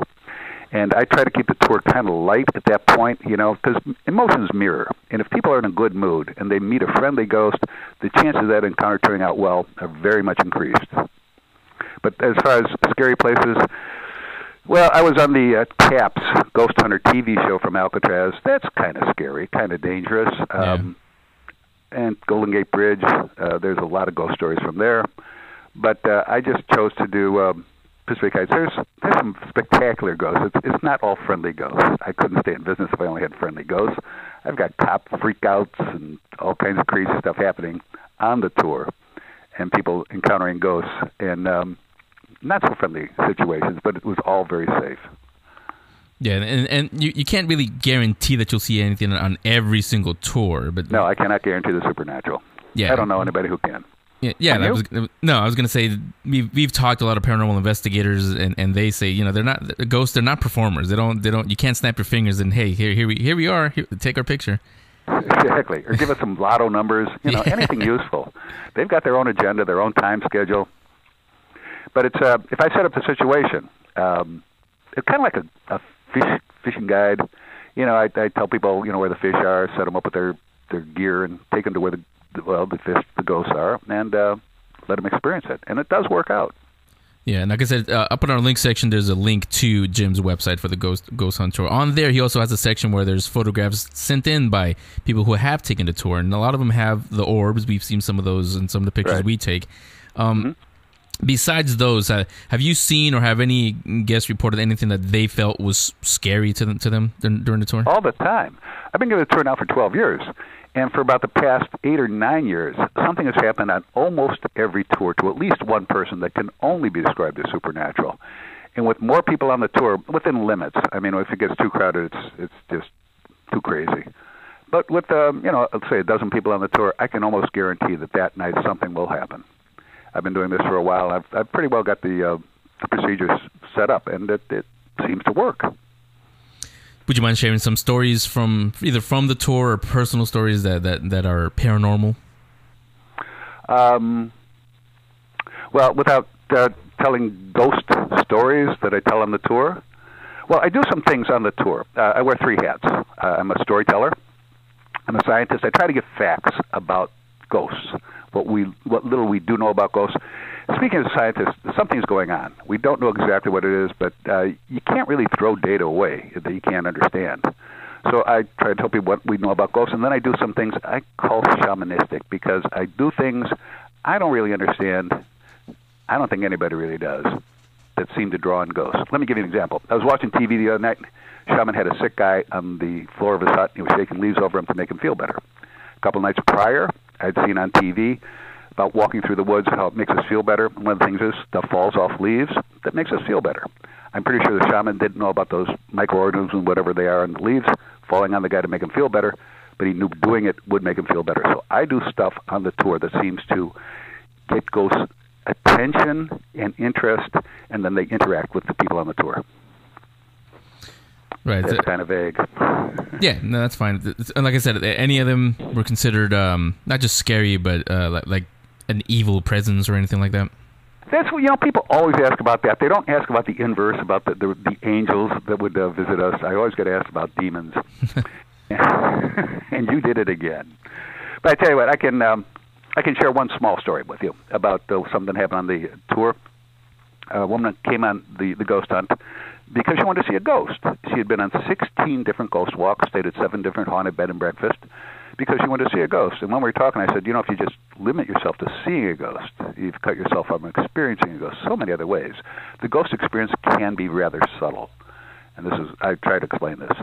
And I try to keep the tour kind of light at that point, you know, because emotions mirror. And if people are in a good mood and they meet a friendly ghost, the chances of that encounter turning out well are very much increased. But as far as scary places, well, I was on the TAPS Ghost Hunter TV show from Alcatraz. That's kind of scary, kind of dangerous. And Golden Gate Bridge, there's a lot of ghost stories from there. But I just chose to do Pacific Heights. There's some spectacular ghosts. It's not all friendly ghosts. I couldn't stay in business if I only had friendly ghosts. I've got cop freakouts and all kinds of crazy stuff happening on the tour, and people encountering ghosts, and not so friendly situations, but it was all very safe. Yeah, and you can't really guarantee that you'll see anything on every single tour. But no, I cannot guarantee the supernatural. Yeah, I don't know anybody who can. Yeah. I was going to say we've talked to a lot of paranormal investigators, and they say, you know, they're not ghosts. They're not performers. They don't. You can't snap your fingers and hey, here we are. Here, take our picture. Exactly, or give us some lotto numbers. You know, anything useful. They've got their own agenda, their own time schedule. But it's if I set up the situation, it's kind of like a fishing guide. You know, I tell people, you know, where the fish are, set them up with their gear, and take them to where the ghosts are, and let them experience it. And it does work out. Yeah, and like I said, up in our link section, there's a link to Jim's website for the Ghost Hunt Tour. On there, he also has a section where there's photographs sent in by people who have taken the tour, and a lot of them have the orbs. We've seen some of those in some of the pictures we take. Besides those, have you seen or have any guests reported anything that they felt was scary to them during the tour? All the time. I've been giving the tour now for 12 years. And for about the past 8 or 9 years, something has happened on almost every tour to at least one person that can only be described as supernatural. And with more people on the tour, within limits. I mean, if it gets too crowded, it's just too crazy. But with, let's say a dozen people on the tour, I can almost guarantee that night something will happen. I've been doing this for a while. I've pretty well got the procedures set up, and it seems to work. Would you mind sharing some stories from either from the tour or personal stories that are paranormal? Well, without telling ghost stories that I tell on the tour, well, I do some things on the tour. I wear 3 hats. I'm a storyteller. I'm a scientist. I try to get facts about ghosts, what little we do know about ghosts. Speaking as a scientist, something's going on. We don't know exactly what it is, but you can't really throw data away that you can't understand. So I try to tell people what we know about ghosts, and then I do some things I call shamanistic, because I do things I don't really understand. I don't think anybody really does, that seem to draw on ghosts. Let me give you an example. I was watching TV the other night. Shaman had a sick guy on the floor of his hut. He was shaking leaves over him to make him feel better. A couple nights prior, I'd seen on TV about walking through the woods, how it makes us feel better. One of the things is stuff falls off leaves that makes us feel better. I'm pretty sure the shaman didn't know about those microorganisms, whatever they are in the leaves, falling on the guy to make him feel better, but he knew doing it would make him feel better. So I do stuff on the tour that seems to get ghosts' attention and interest, and then they interact with the people on the tour. Right. That's kind of vague. Yeah, no, that's fine. And like I said, any of them were considered not just scary, but like an evil presence or anything like that? That's what, people always ask about that. They don't ask about the inverse, about the angels that would visit us. I always get asked about demons. And you did it again. But I tell you what, I can share one small story with you about something that happened on the tour. A woman came on the ghost hunt because she wanted to see a ghost. She had been on 16 different ghost walks, stayed at 7 different haunted bed and breakfast, because she wanted to see a ghost. And when we were talking, I said, if you just limit yourself to seeing a ghost, you've cut yourself off from experiencing a ghost so many other ways. The ghost experience can be rather subtle. And I tried to explain this.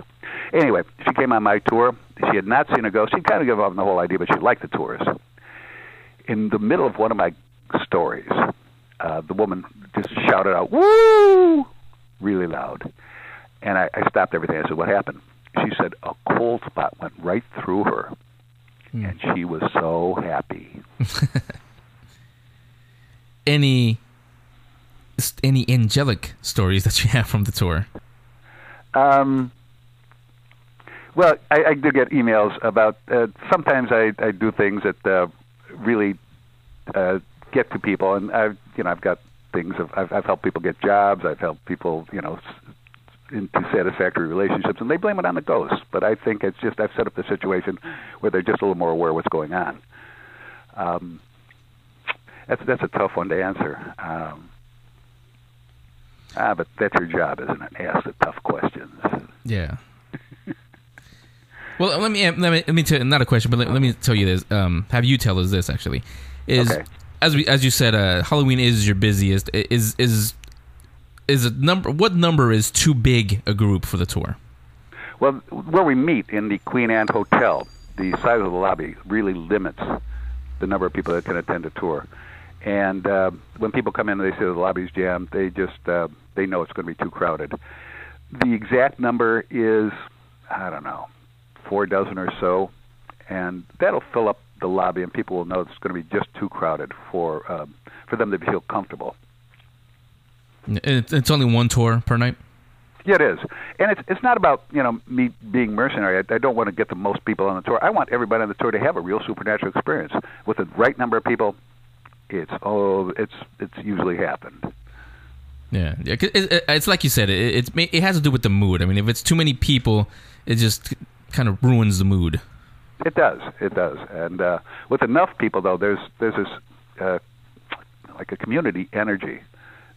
Anyway, she came on my tour. She had not seen a ghost. She kind of gave up on the whole idea, but she liked the tours. In the middle of one of my stories, the woman just shouted out, "Woo!" really loud. And I stopped everything. I said, "What happened?" She said, "A cold spot went right through her." And she was so happy. Any angelic stories that you have from the tour? Well, I do get emails about, sometimes I do things that really get to people, and I've got things I've helped people get jobs, I've helped people, into satisfactory relationships, and they blame it on the ghosts. But I think it's just I've set up the situation where they're just a little more aware of what's going on. That's a tough one to answer. But that's your job, isn't it? Ask the tough questions. Yeah. Well, let me tell, not a question, but let me tell you this. Have you tell us this actually? Okay. As you said, Halloween is your busiest. Is a number? What number is too big a group for the tour? Well, where we meet in the Queen Anne Hotel, the size of the lobby really limits the number of people that can attend a tour. And when people come in and they say the lobby's jammed, they just they know it's going to be too crowded. The exact number is, I don't know, 4 dozen or so, and that'll fill up the lobby, and people will know it's going to be just too crowded for them to feel comfortable. It's only one tour per night? Yeah, it is. And it's not about, me being mercenary. I don't want to get the most people on the tour. I want everybody on the tour to have a real supernatural experience. With the right number of people, it's usually happened. Yeah. It's like you said, it has to do with the mood. I mean, if it's too many people, it just kind of ruins the mood. It does. And with enough people, though, there's this like a community energy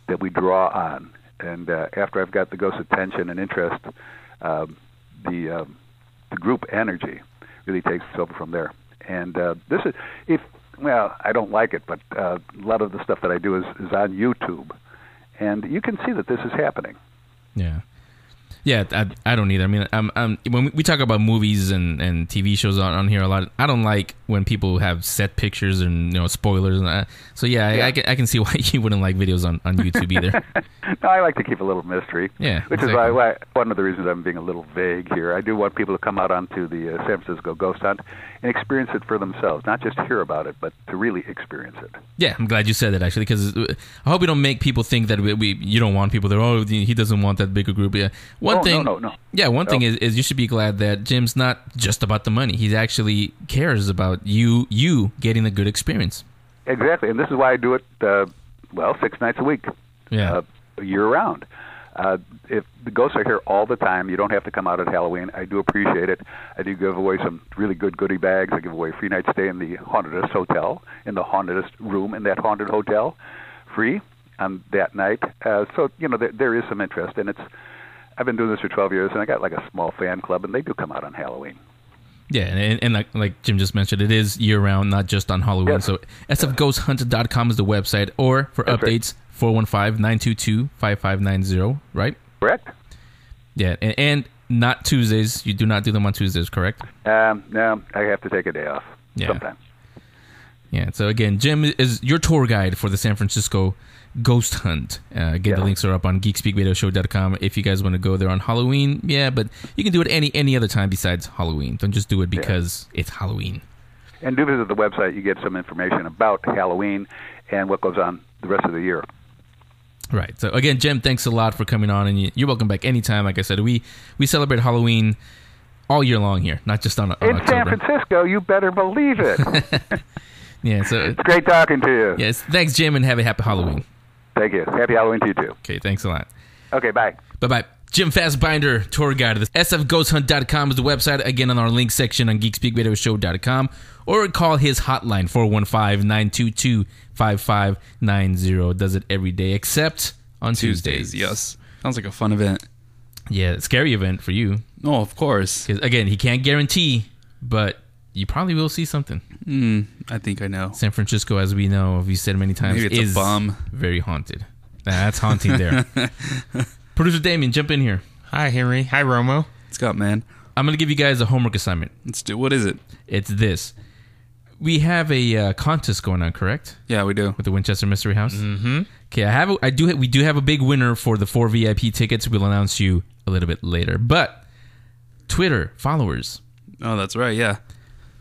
that we draw on. And after I've got the ghost's attention and interest, the group energy really takes us over from there. And this is, I don't like it, but a lot of the stuff that I do is on YouTube. And you can see that this is happening. Yeah. Yeah, I don't either. I mean, when we talk about movies and TV shows on here a lot, I don't like when people have set pictures and spoilers and that. So I can see why you wouldn't like videos on YouTube either. No, I like to keep a little mystery. Yeah, which is why one of the reasons I'm being a little vague here. I do want people to come out onto the San Francisco Ghost Hunt and experience it for themselves, not just hear about it, but to really experience it. Yeah, I'm glad you said that actually, because I hope we don't make people think that you don't want people there. Oh, he doesn't want that bigger group. Yeah, one thing. No. Yeah, one thing is you should be glad that Jim's not just about the money. He actually cares about you getting a good experience. Exactly, and this is why I do it. 6 nights a week. Yeah. Year round. If the ghosts are here all the time, you don't have to come out at Halloween. I do appreciate it. I do give away some really good goodie bags. I give away a free night stay in the Hauntedest Hotel, in the Hauntedest room in that haunted hotel, free on that night. So, there is some interest, and I've been doing this for 12 years, and I got like a small fan club, and they do come out on Halloween. Yeah, and like Jim just mentioned, it is year-round, not just on Halloween. Yes. So sfghosthunted.com is the website, or for That's updates, 415-922-5590, right? Correct. Yeah, and not Tuesdays. You do not do them on Tuesdays, correct? No, I have to take a day off sometime. Yeah, so again, Jim is your tour guide for the San Francisco Ghost Hunt. The links are up on geekspeakradioshow.com if you guys want to go there on Halloween. Yeah, but you can do it any other time besides Halloween. Don't just do it because it's Halloween. And do visit the website. You get some information about Halloween and what goes on the rest of the year. Right. So again, Jim, thanks a lot for coming on, and you're welcome back anytime. Like I said, we celebrate Halloween all year long here, not just on in October. San Francisco. You better believe it. Yeah, so it's great talking to you. Yes, thanks, Jim, and have a happy Halloween. Thank you. Happy Halloween to you too. Okay, thanks a lot. Okay, bye. Bye-bye. Jim Fassbinder, tour guide. sfghosthunt.com is the website. Again, on our link section on geekspeakradioshow.com, or call his hotline, 415-922-5590. Does it every day except on Tuesdays. Yes. Sounds like a fun event. Yeah, scary event for you. Oh, of course. Because, again, he can't guarantee, but you probably will see something. I think I know. San Francisco, as we know, we've said many times, Maybe it's is a bum. Very haunted. That's haunting there. Producer Damien, jump in here. Hi, Henry. Hi, Romo. What's up, man? I'm going to give you guys a homework assignment. Let's do. What is it? It's this. We have a contest going on, correct? Yeah, we do. With the Winchester Mystery House? Mm-hmm. Okay, we do have a big winner for the 4 VIP tickets. We'll announce you a little bit later. But Twitter followers. Oh, that's right, yeah.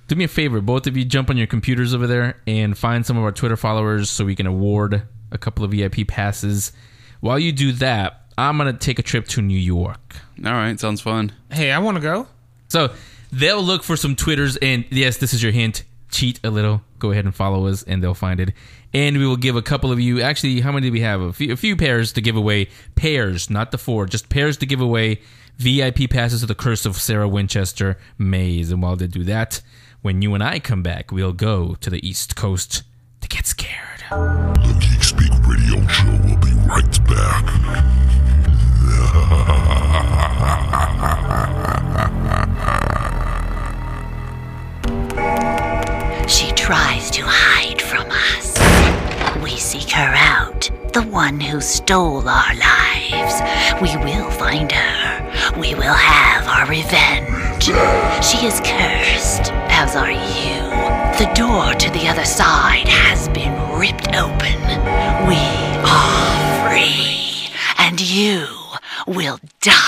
Do me a favor, both of you jump on your computers over there and find some of our Twitter followers so we can award a couple of VIP passes. While you do that, I'm going to take a trip to New York. All right, sounds fun. Hey, I want to go. So they'll look for some Twitters, and yes, this is your hint. Cheat a little. Go ahead and follow us, and they'll find it. And we will give a couple of you, actually, how many do we have? A few pairs to give away. Pairs, not the 4, just pairs to give away. VIP passes to the Curse of Sarah Winchester Maze. And while they do that, when you and I come back, we'll go to the East Coast to get scared. The Geek Speak Radio Show will be right back. She tries to hide from us. We seek her out, the one who stole our lives. We will find her. We will have our revenge. She is cursed, as are you. The door to the other side has been ripped open. We are free, and you will die.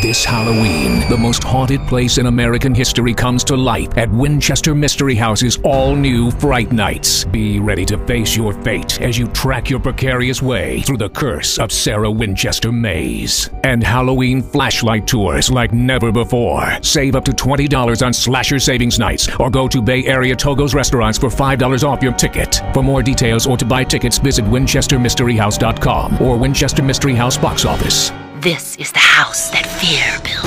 This Halloween, the most haunted place in American history comes to light at Winchester Mystery House's all-new Fright Nights. Be ready to face your fate as you track your precarious way through the Curse of Sarah Winchester Maze. And Halloween flashlight tours like never before. Save up to $20 on Slasher Savings Nights, or go to Bay Area Togo's restaurants for $5 off your ticket. For more details or to buy tickets, visit WinchesterMysteryHouse.com or Winchester Mystery House box office. This is the house that fear built.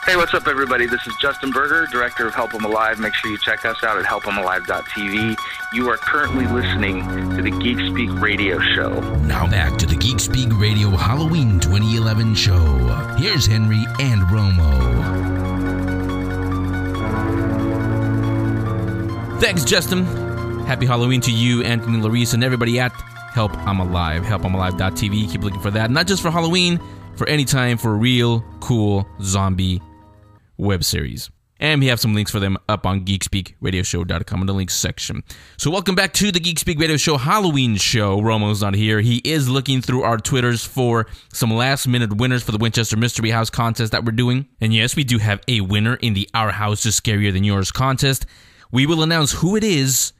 Hey, what's up, everybody? This is Justin Berger, director of Help 'Em Alive. Make sure you check us out at helpemalive.tv. You are currently listening to the Geek Speak Radio Show. Now back to the Geek Speak Radio Halloween 2011 show. Here's Henry and Romo. Thanks, Justin. Happy Halloween to you, Anthony Larice, and everybody at Help I'm Alive, helpimalive.tv. Keep looking for that. Not just for Halloween, for any time for a real cool zombie web series. And we have some links for them up on geekspeakradioshow.com in the links section. So welcome back to the Geek Speak Radio Show Halloween show. Romo's not here. He is looking through our Twitters for some last-minute winners for the Winchester Mystery House contest that we're doing. And yes, we do have a winner in the Our House is Scarier Than Yours contest. We will announce who it is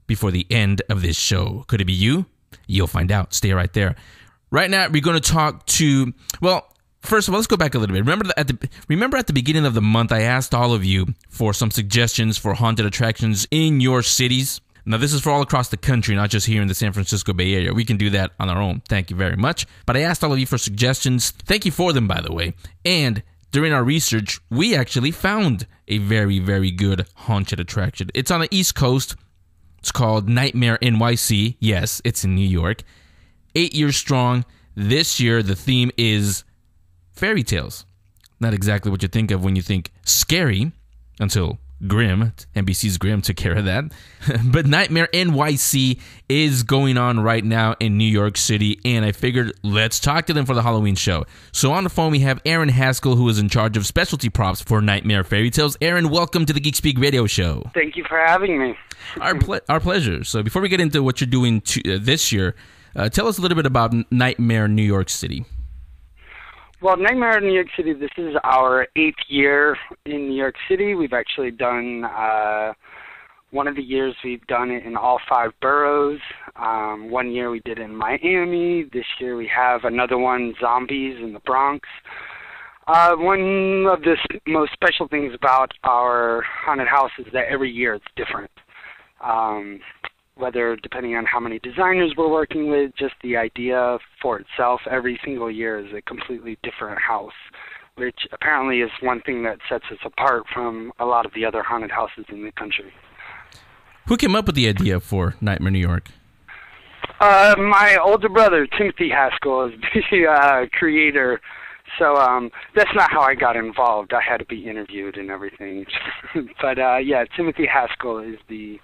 before the end of this show. Could it be you? You'll find out. Stay right there. Right now, we're going to talk to, well, first of all, let's go back a little bit. Remember at the beginning of the month, I asked all of you for some suggestions for haunted attractions in your cities. Now, this is for all across the country, not just here in the San Francisco Bay Area. We can do that on our own. Thank you very much. But I asked all of you for suggestions. Thank you for them, by the way. And during our research, we actually found a very, very good haunted attraction. It's on the East Coast. It's called Nightmare NYC. Yes, it's in New York. 8 years strong. This year, the theme is fairy tales. Not exactly what you think of when you think scary, until Grimm, NBC's Grimm, took care of that. But Nightmare NYC is going on right now in New York City, and I figured let's talk to them for the Halloween show. So on the phone we have Aaron Haskell, who is in charge of specialty props for Nightmare Fairy Tales. Aaron, welcome to the Geek Speak Radio Show. Thank you for having me. Our pleasure. So before we get into what you're doing this year, tell us a little bit about Nightmare New York City. Well, Nightmare in New York City, this is our 8th year in New York City. We've actually done, one of the years we've done it in all 5 boroughs. 1 year we did it in Miami. This year we have another one, Zombies, in the Bronx. One of the most special things about our haunted house is that every year it's different. Whether depending on how many designers we're working with, just the idea for itself, every single year is a completely different house, which apparently is one thing that sets us apart from a lot of the other haunted houses in the country. Who came up with the idea for Nightmare New York? My older brother, Timothy Haskell, is the creator. So that's not how I got involved. I had to be interviewed and everything. But yeah, Timothy Haskell is the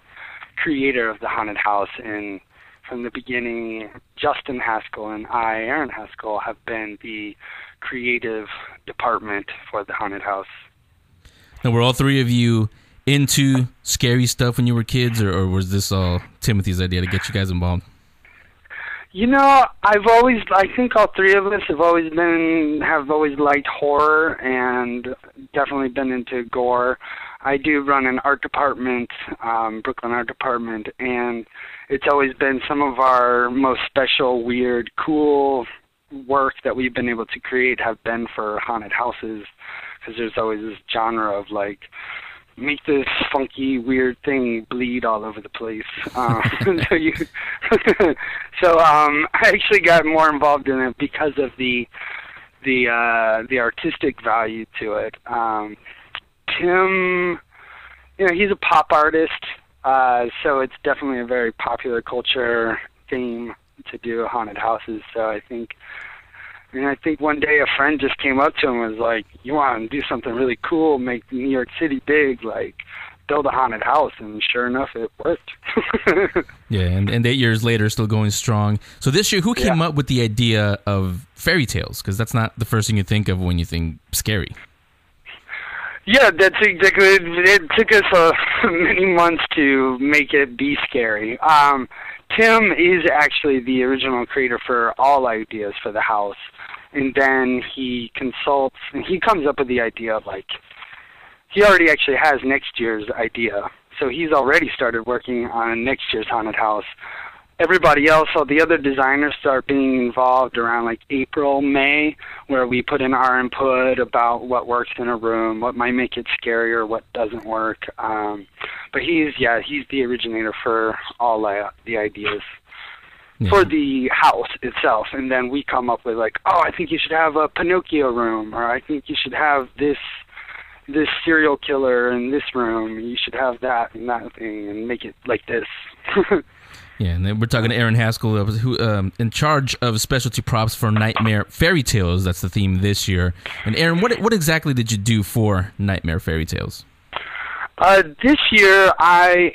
creator of the haunted house, and from the beginning, Justin Haskell and I, Aaron Haskell, have been the creative department for the haunted house. Now, were all three of you into scary stuff when you were kids, or was this all Timothy's idea to get you guys involved? You know, I think all three of us have always liked horror and definitely been into gore. I do run an art department, Brooklyn Art Department, and it's always been some of our most special, weird, cool work that we've been able to create have been for haunted houses, because there's always this genre of like, make this funky, weird thing bleed all over the place. So I actually got more involved in it because of the artistic value to it. Tim, you know, he's a pop artist, so it's definitely a very popular culture theme to do haunted houses. So I think one day a friend just came up to him and was like, "You want to do something really cool, make New York City big, like build a haunted house," and sure enough, it worked. Yeah, and 8 years later, still going strong. So this year, who came up with the idea of fairy tales? Because that's not the first thing you think of when you think scary. Yeah, that's exactly. It took us many months to make it be scary. Tim is actually the original creator for all ideas for the house, and then he consults and he comes up with the idea of like, he already actually has next year's idea, so he's already started working on next year's haunted house. Everybody else, all the other designers, start being involved around like April, May, where we put in our input about what works in a room, what might make it scarier, what doesn't work. But he's the originator for all the ideas for the house itself. And then we come up with like, oh, I think you should have a Pinocchio room, or I think you should have this serial killer in this room. You should have that and that thing, and make it like this. Yeah, and then we're talking to Aaron Haskell, who in charge of specialty props for Nightmare Fairy Tales. That's the theme this year. And Aaron, what exactly did you do for Nightmare Fairy Tales? This year, I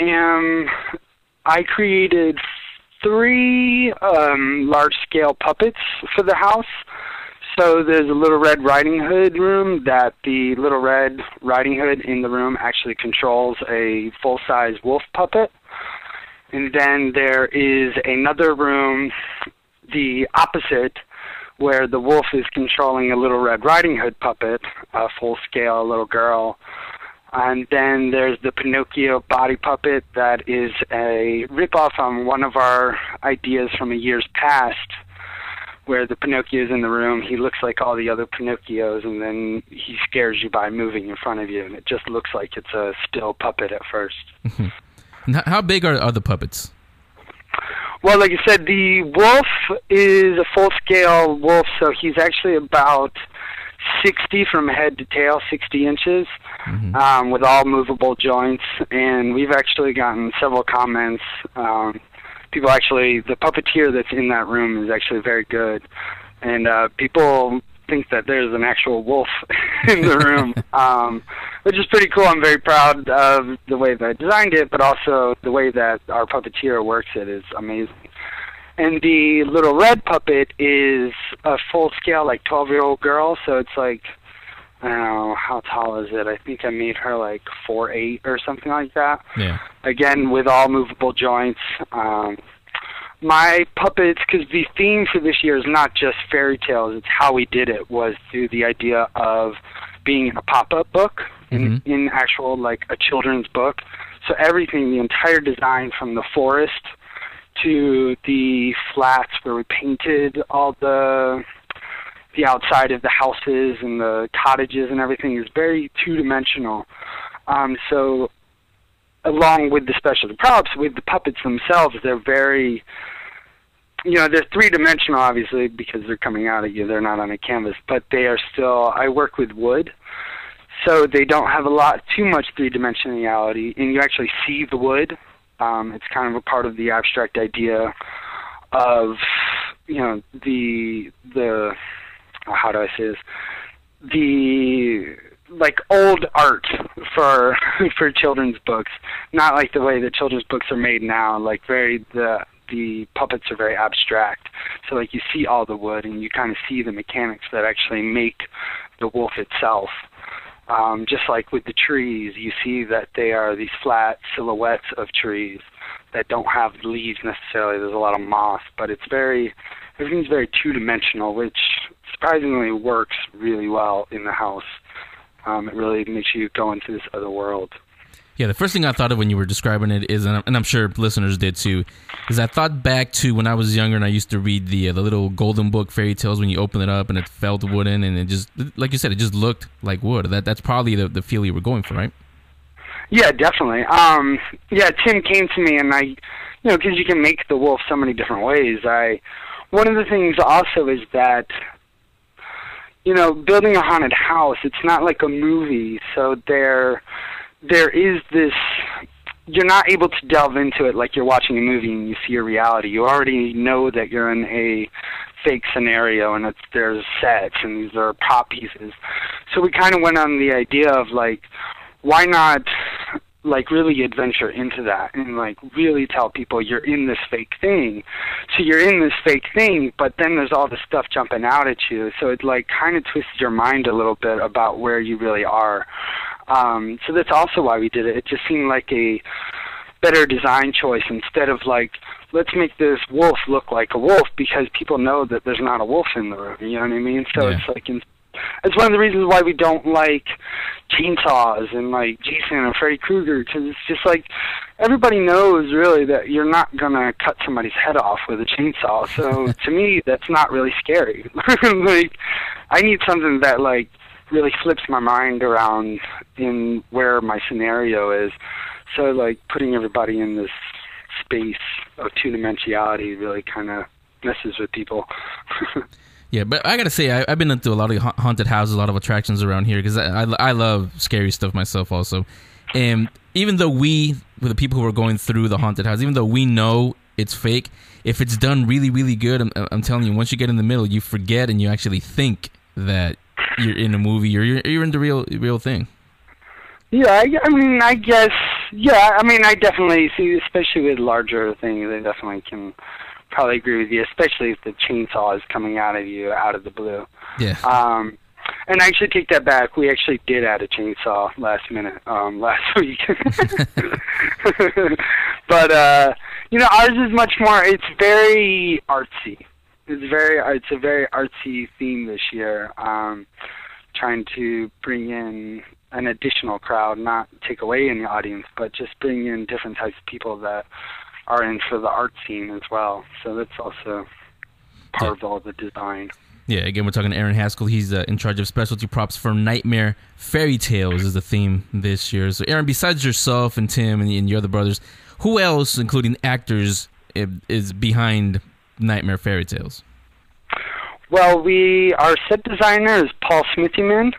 created 3 large-scale puppets for the house. So there's a Little Red Riding Hood room that the Little Red Riding Hood in the room actually controls a full-size wolf puppet. And then there is another room, the opposite, where the wolf is controlling a Little Red Riding Hood puppet, a full-scale little girl. And then there's the Pinocchio body puppet that is a ripoff on one of our ideas from a years past, where the Pinocchio's in the room, he looks like all the other Pinocchios, and then he scares you by moving in front of you, and it just looks like it's a still puppet at first. How big are the puppets? Well, like I said, the wolf is a full-scale wolf, so he's actually about 60 from head to tail, 60 inches, with all movable joints. And we've actually gotten several comments. People actually, the puppeteer that's in that room is actually very good. And people think that there's an actual wolf in the room, which is pretty cool. I'm very proud of the way that I designed it, but also the way that our puppeteer works it is amazing. And the little red puppet is a full-scale, like, 12-year-old girl, so it's like, I don't know, how tall is it? I think I made her like 4'8" or something like that. Yeah. Again, with all movable joints. My puppets, because the theme for this year is not just fairy tales, it's how we did it, was through the idea of being in a pop-up book, in actual, like, a children's book. So everything, the entire design from the forest to the flats where we painted all the outside of the houses and the cottages and everything is very two-dimensional. So along with the special props, with the puppets themselves, they're very, they're three-dimensional, obviously, because they're coming out at you. They're not on a canvas, but they are still, I work with wood, so they don't have too much three-dimensionality, and you actually see the wood. It's kind of a part of the abstract idea of, the how do I say this? The, like, old art for children's books, not like the way that children's books are made now. Like, the puppets are very abstract. So, like, you see all the wood and you kind of see the mechanics that actually make the wolf itself. Just like with the trees, you see that they are these flat silhouettes of trees that don't have leaves necessarily. There's a lot of moss, but everything's very two-dimensional, which surprisingly works really well in the house. It really makes you go into this other world. Yeah, the first thing I thought of when you were describing it is, and I'm sure listeners did too, is I thought back to when I was younger and I used to read the little golden book fairy tales when you open it up and it felt wooden and it just, like you said, it just looked like wood. That's probably the feel you were going for, right? Yeah, definitely. Tim came to me and because you can make the wolf so many different ways. One of the things also is that, building a haunted house, it's not like a movie, so there is this, you're not able to delve into it like you're watching a movie and you see a reality. You already know that you're in a fake scenario and there's sets and these are prop pieces. So we kind of went on the idea of, like, why not, like, really adventure into that and, like, really tell people you're in this fake thing. So you're in this fake thing, but then there's all this stuff jumping out at you. So it, like, kind of twists your mind a little bit about where you really are. So that's also why we did it. It just seemed like a better design choice instead of, like, let's make this wolf look like a wolf because people know that there's not a wolf in the room. You know what I mean? So it's like, it's one of the reasons why we don't like chainsaws and, like, Jason and Freddy Krueger, because it's just like everybody knows really that you're not gonna cut somebody's head off with a chainsaw. So to me, that's not really scary. Like, I need something that, like, really flips my mind around in where my scenario is. So, like, putting everybody in this space of two-dimensionality really kind of messes with people. Yeah, but I gotta say, I've been into a lot of haunted houses, a lot of attractions around here, because I love scary stuff myself also. And even though with the people who are going through the haunted house, even though we know it's fake, if it's done really, really good, I'm telling you, once you get in the middle, you forget and you actually think that you're in a movie or you're in the real thing. Yeah, I mean, I guess, yeah, I mean, I definitely see, especially with larger things, I definitely can probably agree with you, especially if the chainsaw is coming out of you out of the blue. Yeah. And I actually take that back. We actually did add a chainsaw last minute, last week. But, ours is much more, it's very artsy. It's a very artsy theme this year. Trying to bring in an additional crowd, not take away any audience, but just bring in different types of people that are in for the art scene as well. So that's also part of all the design. Yeah, again, we're talking to Aaron Haskell. He's in charge of specialty props for Nightmare Fairy Tales is the theme this year. So, Aaron, besides yourself and Tim and your other brothers, who else, including actors, is behind Nightmare Fairy Tales? Well, our set designer is Paul Smithyman,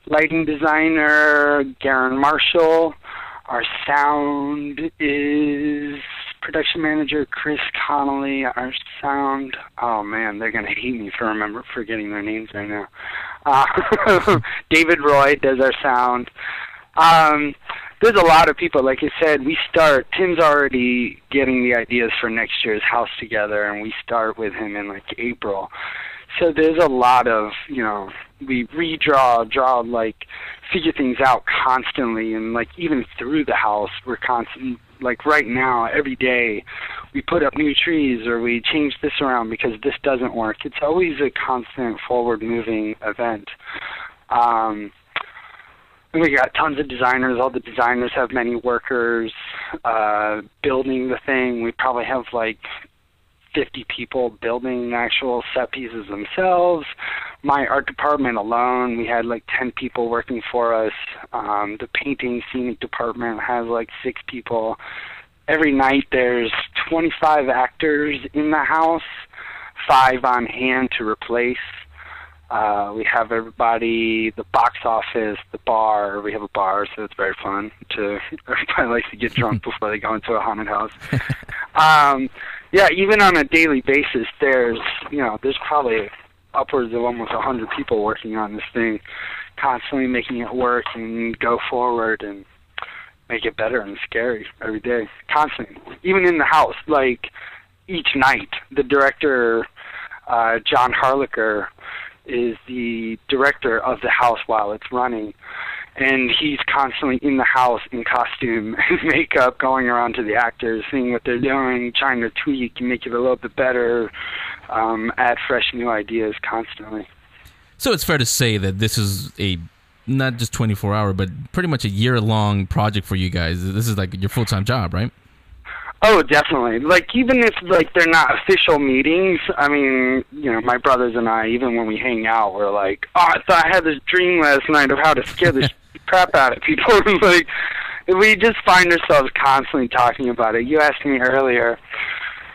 lighting designer Garen Marshall. Our sound is production manager Chris Connolly. Our sound, oh man, they're gonna hate me for forgetting their names right now. David Roy does our sound. There's a lot of people. Like I said, Tim's already getting the ideas for next year's house together, and we start with him in like April. So there's a lot of, we figure things out constantly, and like even through the house, we're constant. Like right now, every day, we put up new trees or we change this around because this doesn't work. It's always a constant forward-moving event. And we got tons of designers. All the designers have many workers building the thing. We probably have like 50 people building actual set pieces themselves. My art department alone, we had like 10 people working for us. The painting scenic department has like 6 people. Every night there's 25 actors in the house, 5 on hand to replace. We have everybody, the box office, the bar. We have a bar, so it's very fun. Everybody likes to get drunk before they go into a haunted house. Yeah, even on a daily basis, there's probably upwards of almost 100 people working on this thing, constantly making it work and go forward and make it better and scary every day, constantly. Even in the house, like each night, the director, John Harlicker, is the director of the house while it's running, and he's constantly in the house in costume and makeup, going around to the actors, seeing what they're doing, trying to tweak and make it a little bit better, add fresh new ideas constantly. So it's fair to say that this is not just 24-hour, but pretty much a year-long project for you guys. This is like your full-time job, right? Oh, definitely. Like, even if, like, they're not official meetings, I mean, my brothers and I, even when we hang out, we're like, I thought I had this dream last night of how to scare the crap out of people. Like, we just find ourselves constantly talking about it. You asked me earlier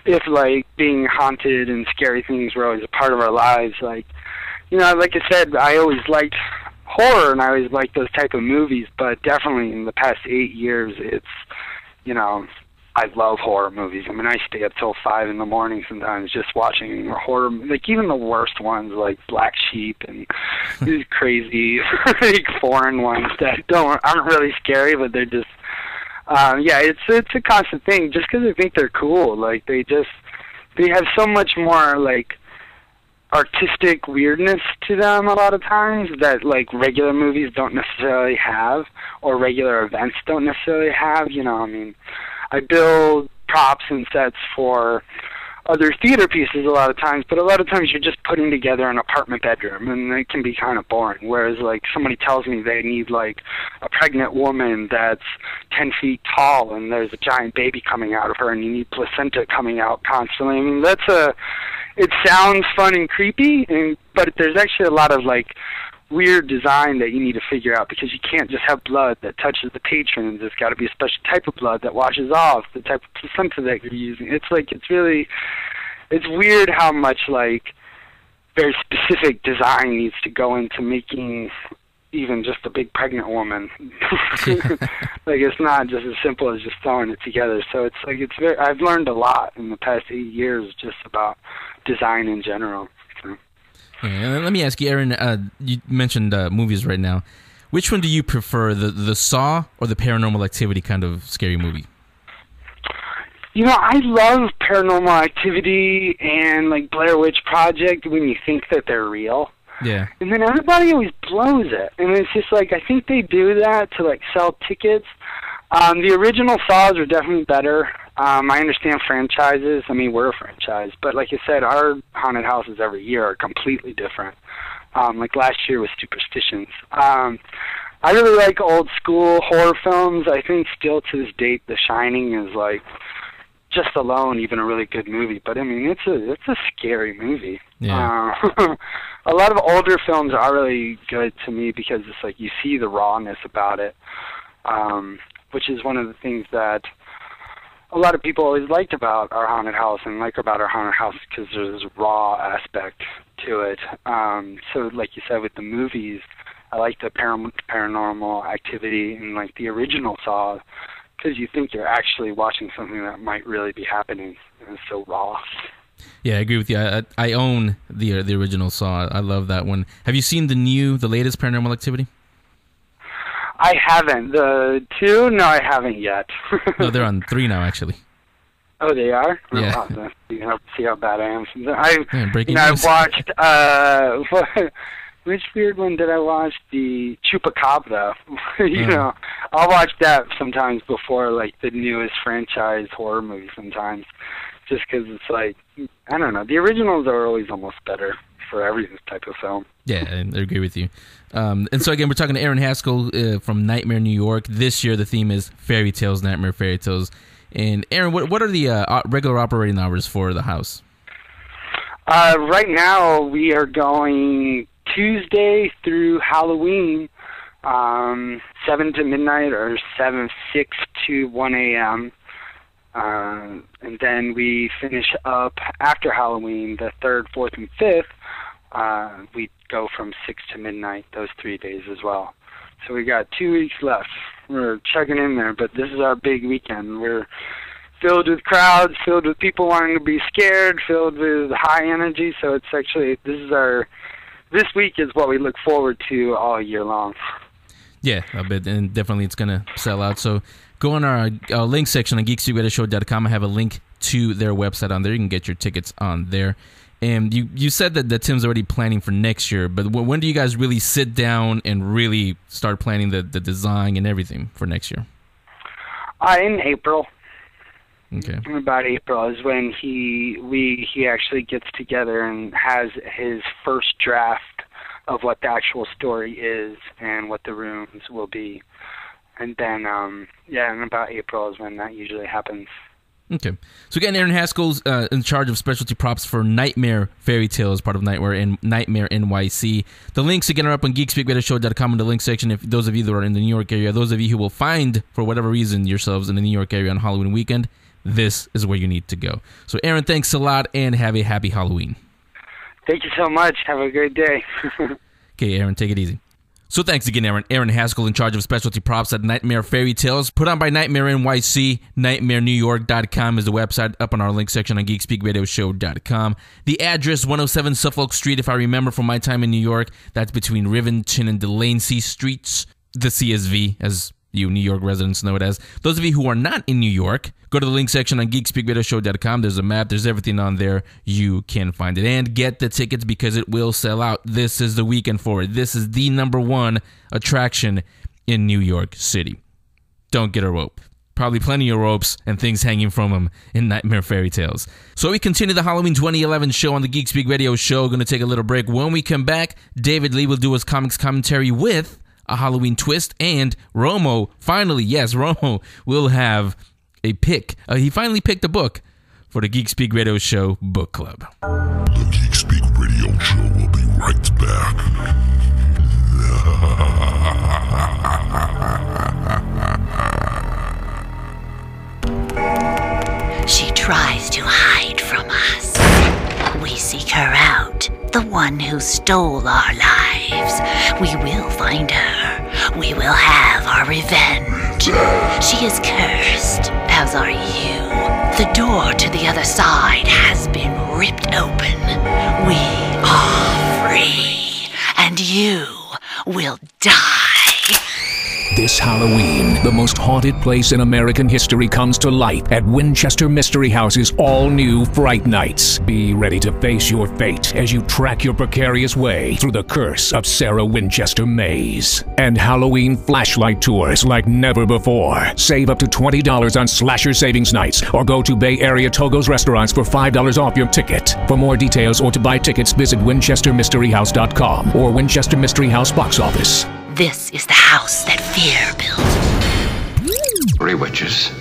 if, like, being haunted and scary things were always a part of our lives. Like, like I said, I always liked horror and I always liked those type of movies, but definitely in the past 8 years, it's, I love horror movies. I mean, I stay up till 5 in the morning sometimes just watching horror, like even the worst ones, like Black Sheep and these crazy, like foreign ones that aren't really scary, but they're just, it's a constant thing. Just because I think they're cool, like they have so much more like artistic weirdness to them a lot of times that like regular movies don't necessarily have, or regular events don't necessarily have. I mean, I build props and sets for other theater pieces a lot of times, but a lot of times you're just putting together an apartment bedroom, and it can be kind of boring. Whereas, like, somebody tells me they need, like, a pregnant woman that's 10 feet tall, and there's a giant baby coming out of her, and you need placenta coming out constantly. I mean, it sounds fun and creepy, but there's actually a lot of, like, weird design that you need to figure out, because you can't just have blood that touches the patrons. There's got to be a special type of blood that washes off the type of placenta that you're using. It's weird how much like very specific design needs to go into making even just a big pregnant woman. Like, it's not just as simple as just throwing it together. So I've learned a lot in the past 8 years just about design in general. Yeah, let me ask you, Aaron, you mentioned movies right now. Which one do you prefer, the Saw or the Paranormal Activity kind of scary movie? I love Paranormal Activity and like Blair Witch Project when you think that they're real. Yeah. And then everybody always blows it. And it's just like, I think they do that to like sell tickets. The original Saws are definitely better. I understand franchises. I mean, we're a franchise. But like I said, our haunted houses every year are completely different. Like last year was Superstitions. I really like old school horror films. I think still to this date, The Shining is like just alone even a really good movie. But I mean, it's a scary movie. Yeah. A lot of older films are really good to me because it's like you see the rawness about it, which is one of the things that a lot of people always liked about Our Haunted House and like about Our Haunted House, because there's this raw aspect to it. So like you said with the movies, I like the paranormal activity in like the original Saw, because you think you're actually watching something that might really be happening, and it's so raw. Yeah, I agree with you. I own the original Saw. I love that one. Have you seen the latest Paranormal Activity? I haven't. The 2? No, I haven't yet. No, they're on 3 now, actually. Oh, they are? Yeah. Oh, you can see how bad I am. Breaking news. I watched, which weird one did I watch? The Chupacabra. You know, I'll watch that sometimes before, like, the newest franchise horror movie sometimes. Just because it's like, I don't know, the originals are always almost better for every type of film. Yeah, I agree with you. And so again, we're talking to Aaron Haskell from Nightmare New York. This year, the theme is Fairy Tales, Nightmare Fairy Tales. And Aaron, what are the regular operating hours for the house? Right now, we are going Tuesday through Halloween, 7 to midnight or 6 to 1 a.m., and then we finish up after Halloween, the 3rd, 4th, and 5th. We go from 6 to midnight those 3 days as well. So we got 2 weeks left. We're chugging in there, but this is our big weekend. We're filled with crowds, filled with people wanting to be scared, filled with high energy. So it's actually, this week is what we look forward to all year long. Yeah, I bet, and definitely it's going to sell out. So go on our link section on geekspeakradioshow.com. I have a link to their website on there. You can get your tickets on there. And you said that Tim's already planning for next year, but when do you guys really sit down and really start planning the design and everything for next year? In April. Okay. About April is when he actually gets together and has his first draft of what the actual story is and what the rooms will be. And then, in about April is when that usually happens. Okay. So again, Aaron Haskell's in charge of specialty props for Nightmare Fairy Tales, part of Nightmare NYC. The links, again, are up on geekspeakradioshow.com in the link section. If those of you that are in the New York area, those of you who will find, for whatever reason, yourselves in the New York area on Halloween weekend, this is where you need to go. So Aaron, thanks a lot, and have a happy Halloween. Thank you so much. Have a great day. Okay, Aaron, take it easy. So thanks again, Aaron. Aaron Haskell, in charge of specialty props at Nightmare Fairy Tales, put on by Nightmare NYC. NightmareNewYork.com is the website, up on our link section on GeekSpeakRadioShow.com. The address, 107 Suffolk Street, if I remember from my time in New York. That's between Rivington and Delancey Streets, the CSV, as you New York residents know it as. Those of you who are not in New York, go to the link section on GeekSpeakRadioShow.com. There's a map. There's everything on there. You can find it. And get the tickets because it will sell out. This is the weekend for it. This is the #1 attraction in New York City. Don't get a rope. Probably plenty of ropes and things hanging from them in Nightmare Fairy Tales. So we continue the Halloween 2011 show on the Geek Speak Radio Show. Going to take a little break. When we come back, David Lee will do his comics commentary with a Halloween twist, and Romo, finally, yes, Romo will have a pick. He finally picked a book for the Geek Speak Radio Show Book Club. The Geek Speak Radio Show will be right back. She tries to hide from us. We seek her out, the one who stole our lives. We will find her. We will have our revenge. She is cursed, as are you. The door to the other side has been ripped open. We are free, and you will die. This Halloween, the most haunted place in American history comes to light at Winchester Mystery House's all-new Fright Nights. Be ready to face your fate as you track your precarious way through the curse of Sarah Winchester Maze. And Halloween flashlight tours like never before. Save up to $20 on Slasher Savings Nights or go to Bay Area Togo's restaurants for $5 off your ticket. For more details or to buy tickets, visit WinchesterMysteryHouse.com or Winchester Mystery House box office. This is the house that fear built. 3 witches,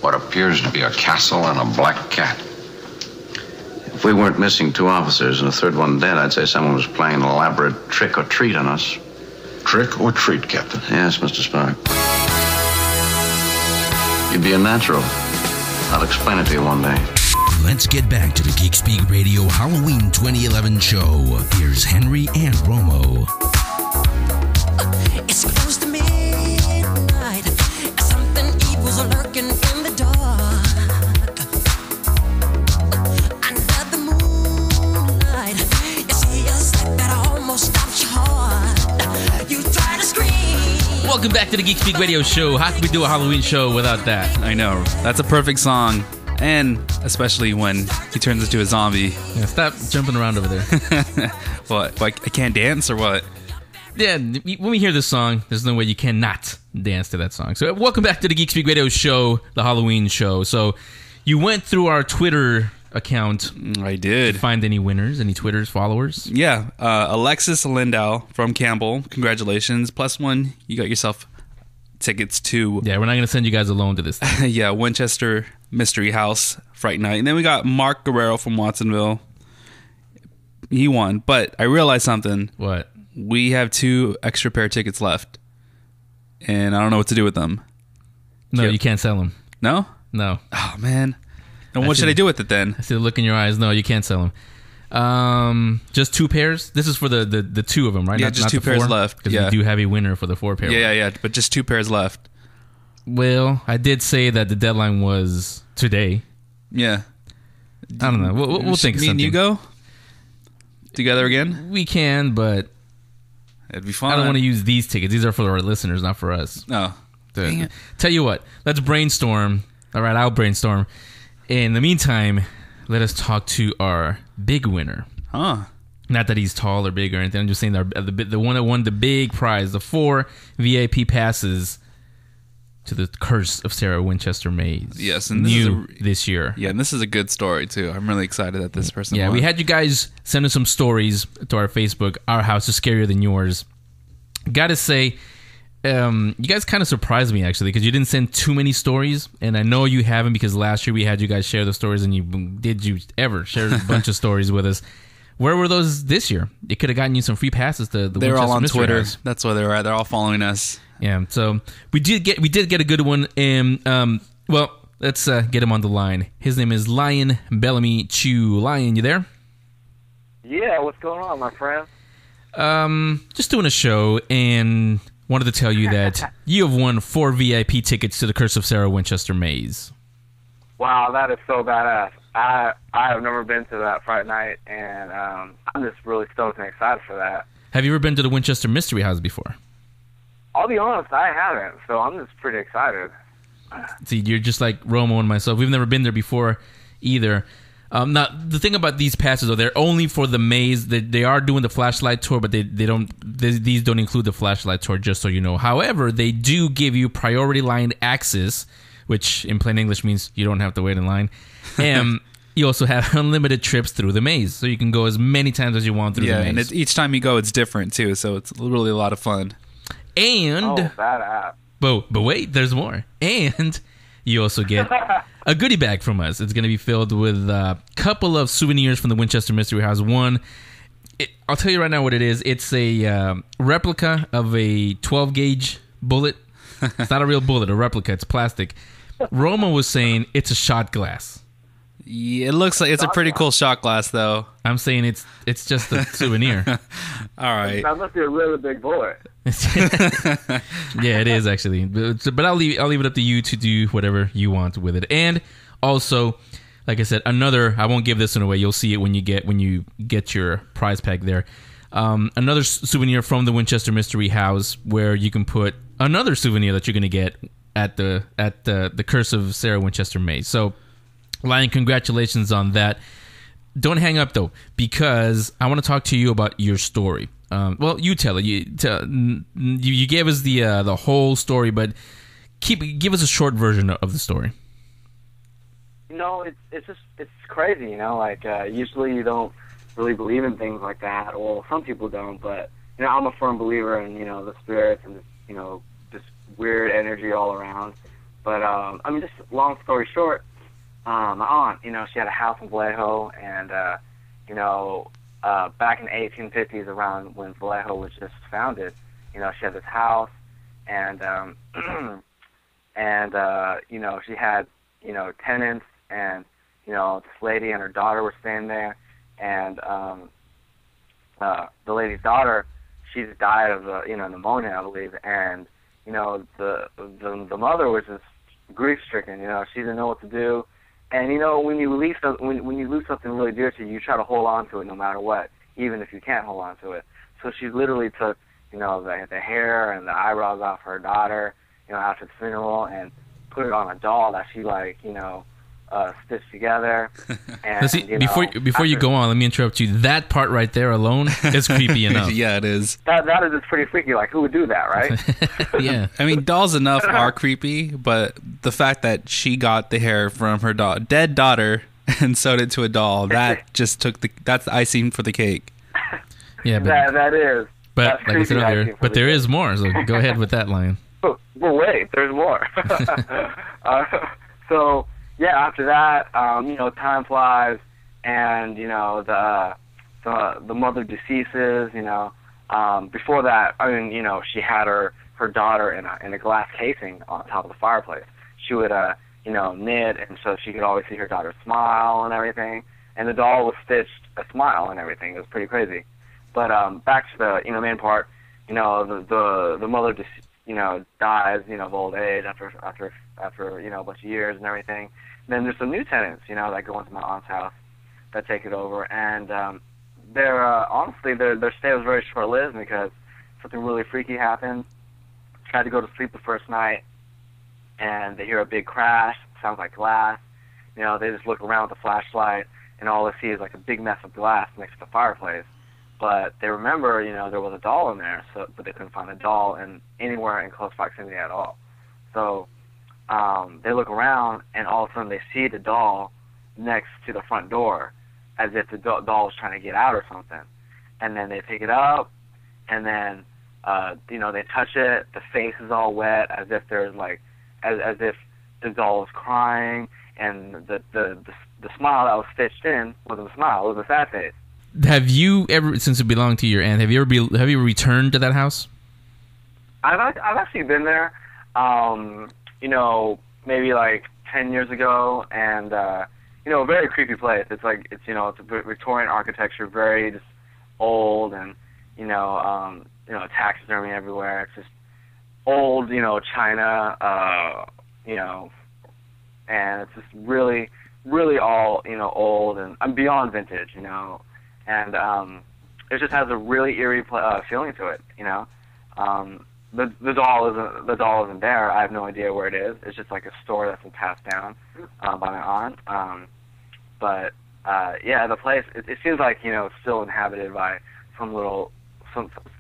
what appears to be a castle and a black cat. If we weren't missing 2 officers and a third one dead, I'd say someone was playing an elaborate trick or treat on us. Trick or treat, Captain? Yes, Mr. Spark. You'd be a natural. I'll explain it to you one day. Let's get back to the Geek Speak Radio Halloween 2011 show. Here's Henry and Romo. It's close to midnight. Something evil's lurking in the dark. Under the moonlight, you see a sight that almost stops your heart. You try to scream. Welcome back to the Geek Speak Radio show. How can we do a Halloween show without that? I know. That's a perfect song. And especially when he turns into a zombie. Yeah, stop jumping around over there. What? Like, I can't dance or what? Yeah, when we hear this song, there's no way you cannot dance to that song. So welcome back to the Geek Speak Radio show, the Halloween show. So you went through our Twitter account. I did. Find any winners, any Twitter's followers? Yeah. Alexis Lindow from Campbell. Congratulations. +1. You got yourself tickets to... Yeah, we're not going to send you guys alone to this thing. Yeah, Winchester Mystery House Fright Night. And then we got Mark Guerrero from Watsonville. He won. But I realized something. What? We have 2 extra pair of tickets left. And I don't know what to do with them. No, you can't sell them. No? No. Oh, man. And what should I do with it then? I see the look in your eyes. No, you can't sell them. Just 2 pairs? This is for the 2 of them, right? Yeah, not, just not 2 the pairs 4? left. Because Yeah. we do have a winner for the 4 pair. Yeah. But just 2 pairs left. Well, I did say that the deadline was today. Yeah. I don't know. We'll think of Me something. and you go together again? We can, but it'd be fun. I don't want to use these tickets. These are for our listeners, not for us. Oh. Dang it. Tell you what, let's brainstorm. All right, I'll brainstorm. In the meantime, let us talk to our big winner. Huh. Not that he's tall or big or anything. I'm just saying the one that won the big prize, the 4 VIP passes to the Curse of Sarah Winchester Maze. Yes, and this year. Yeah, and this is a good story too. I'm really excited that this person won. We had you guys send us some stories to our Facebook. Our house is scarier than yours. Gotta say, you guys kind of surprised me actually because you didn't send too many stories, and I know you haven't because last year we had you guys share the stories, and you ever share a bunch of stories with us? Where were those this year? It could have gotten you some free passes to the. They're all on Mystery Twitter. House. That's why they're at. They're all following us. Yeah, so we did get a good one, and well, let's get him on the line. His name is Lion Bellamy Chew. Lion, you there? Yeah, what's going on, my friend? Just doing a show, and wanted to tell you that you have won 4 VIP tickets to the Curse of Sarah Winchester Maze. Wow, that is so badass. I have never been to that Fright Night, and I'm just really stoked and excited for that. Have you ever been to the Winchester Mystery House before? I'll be honest, I haven't, so I'm just pretty excited. See, you're just like Romo and myself. We've never been there before either. Now, the thing about these passes, though, they're only for the maze. They are doing the flashlight tour, but these don't include the flashlight tour, just so you know. However, they do give you priority line access, which in plain English means you don't have to wait in line. And you also have unlimited trips through the maze, so you can go as many times as you want through the maze. Yeah, and each time you go, it's different, too, so it's really a lot of fun. And badass. But wait, there's more. And you also get a goodie bag from us. It's going to be filled with a couple of souvenirs from the Winchester Mystery House. One, I'll tell you right now what it is. It's a replica of a 12-gauge bullet. It's not a real bullet, a replica. It's plastic. Roma was saying it's a shot glass. Yeah, it looks like it's a pretty cool shot glass, though. I'm saying it's just a souvenir. All right. That must be a really big bullet. Yeah, it is actually. But I'll leave it up to you to do whatever you want with it. And also, like I said, I won't give this one away. You'll see it when you get your prize pack there. Another souvenir from the Winchester Mystery House, where you can put another souvenir that you're going to get at the Curse of Sarah Winchester Maze. So, Lion, congratulations on that. Don't hang up though, because I want to talk to you about your story. Well, you tell it. You gave us the whole story, but give us a short version of the story. It's crazy, Like usually you don't really believe in things like that. Well, some people don't, but I'm a firm believer in the spirits and just weird energy all around. But just long long story short, my aunt, she had a house in Vallejo, and back in the 1850s, around when Vallejo was just founded, she had this house, and she had tenants, and this lady and her daughter were staying there, and the lady's daughter, she just died of pneumonia, I believe, and the mother was just grief stricken. She didn't know what to do, and when you lose something really dear to you, you try to hold on to it no matter what, even if you can't hold on to it. So she literally took the hair and the eyebrows off her daughter after the funeral, and put it on a doll that she stitched together. And, see, before you go on, let me interrupt you. That part right there alone is creepy enough. Yeah, it is. That is just pretty freaky. Like, who would do that, right? Yeah. I mean, dolls enough are creepy, but the fact that she got the hair from her dead daughter and sewed it to a doll, that just that's the icing for the cake. Yeah, but that is. But like I said earlier, but there is more. So go ahead with that line. Well, wait, there's more. So. Yeah, after that, time flies, and the mother deceases. Before that, she had her daughter in a glass casing on top of the fireplace. She would knit, and so she could always see her daughter smile and everything. And the doll was stitched a smile and everything. It was pretty crazy. But back to the main part. The mother dies of old age after a bunch of years and everything. Then there's some new tenants, that go into my aunt's house that take it over, and honestly their stay was very short-lived because something really freaky happened. Tried to go to sleep the first night, and they hear a big crash. Sounds like glass. They just look around with the flashlight, and all they see is like a big mess of glass next to the fireplace. But they remember, there was a doll in there, but they couldn't find the doll anywhere in close proximity at all. So they look around, and all of a sudden they see the doll next to the front door, as if the doll was trying to get out or something. And then they pick it up, and then they touch it. The face is all wet, as if there's as if the doll was crying, and the smile that was stitched in wasn't a smile; it was a sad face. Have you ever, since it belonged to your aunt, have you ever returned to that house? I've actually been there. Maybe like 10 years ago, and a very creepy place. It's it's a Victorian architecture, very just old, and taxidermy everywhere. It's just old, China, and it's just really, really all old and beyond vintage, and it just has a really eerie feeling to it, The doll isn't there. I have no idea where it is. It's just like a story that's been passed down by my aunt. But the place, it seems like it's still inhabited by some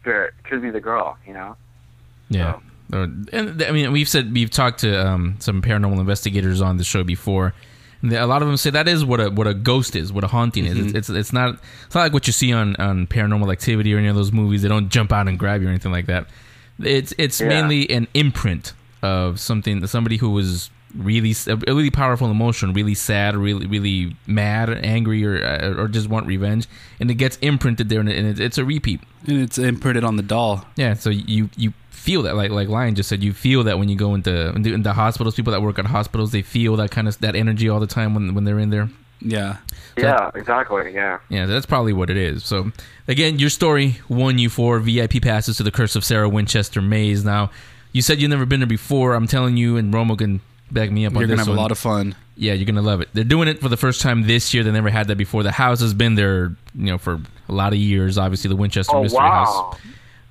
spirit. Could be the girl, Yeah. So. And I mean, we've talked to some paranormal investigators on the show before. And a lot of them say that is what a ghost is, what a haunting is. It's not like what you see on Paranormal Activity or any of those movies. They don't jump out and grab you or anything like that. It's mainly an imprint of somebody who was a really powerful emotion, really sad, really mad, angry, or just want revenge, and it gets imprinted there, and it's a repeat. And it's imprinted on the doll. Yeah, so you feel that, like Lion just said, you feel that when you go into hospitals. People that work at hospitals, they feel that energy all the time when they're in there. Yeah. So exactly. Yeah. Yeah, that's probably what it is. So, again, your story won you 4 VIP passes to the Curse of Sarah Winchester Maze. Now, you said you've never been there before. I'm telling you, and Romo can back me up on this. You're going to have a lot of fun. Yeah, you're going to love it. They're doing it for the first time this year. They never had that before. The house has been there, for a lot of years. Obviously, the Winchester Mystery House.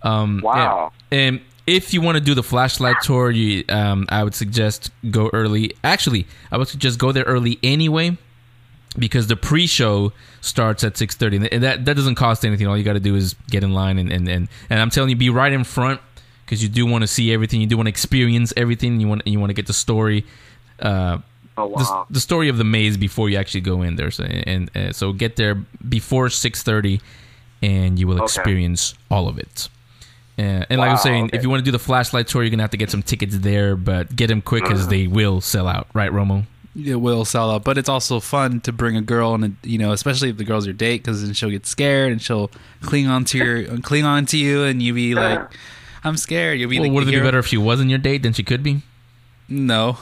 Wow. Yeah. And if you want to do the flashlight tour, I would suggest go early. Actually, I would suggest go there early anyway, because the pre-show starts at 6:30, and that doesn't cost anything. All you got to do is get in line, and I'm telling you, be right in front, because you do want to see everything. You do want to experience everything. You want to get the story, the story of the maze before you actually go in there. So get there before 6:30, and you will experience all of it. And like I was saying, if you want to do the flashlight tour, you're going to have to get some tickets there, but get them quick because they will sell out. Right, Romo? It will sell out, but it's also fun to bring a girl and especially if the girl's your date, because then she'll get scared and she'll cling on to you, and you be like, "I'm scared." You'll be like, would it be better if she wasn't your date than she could be? No.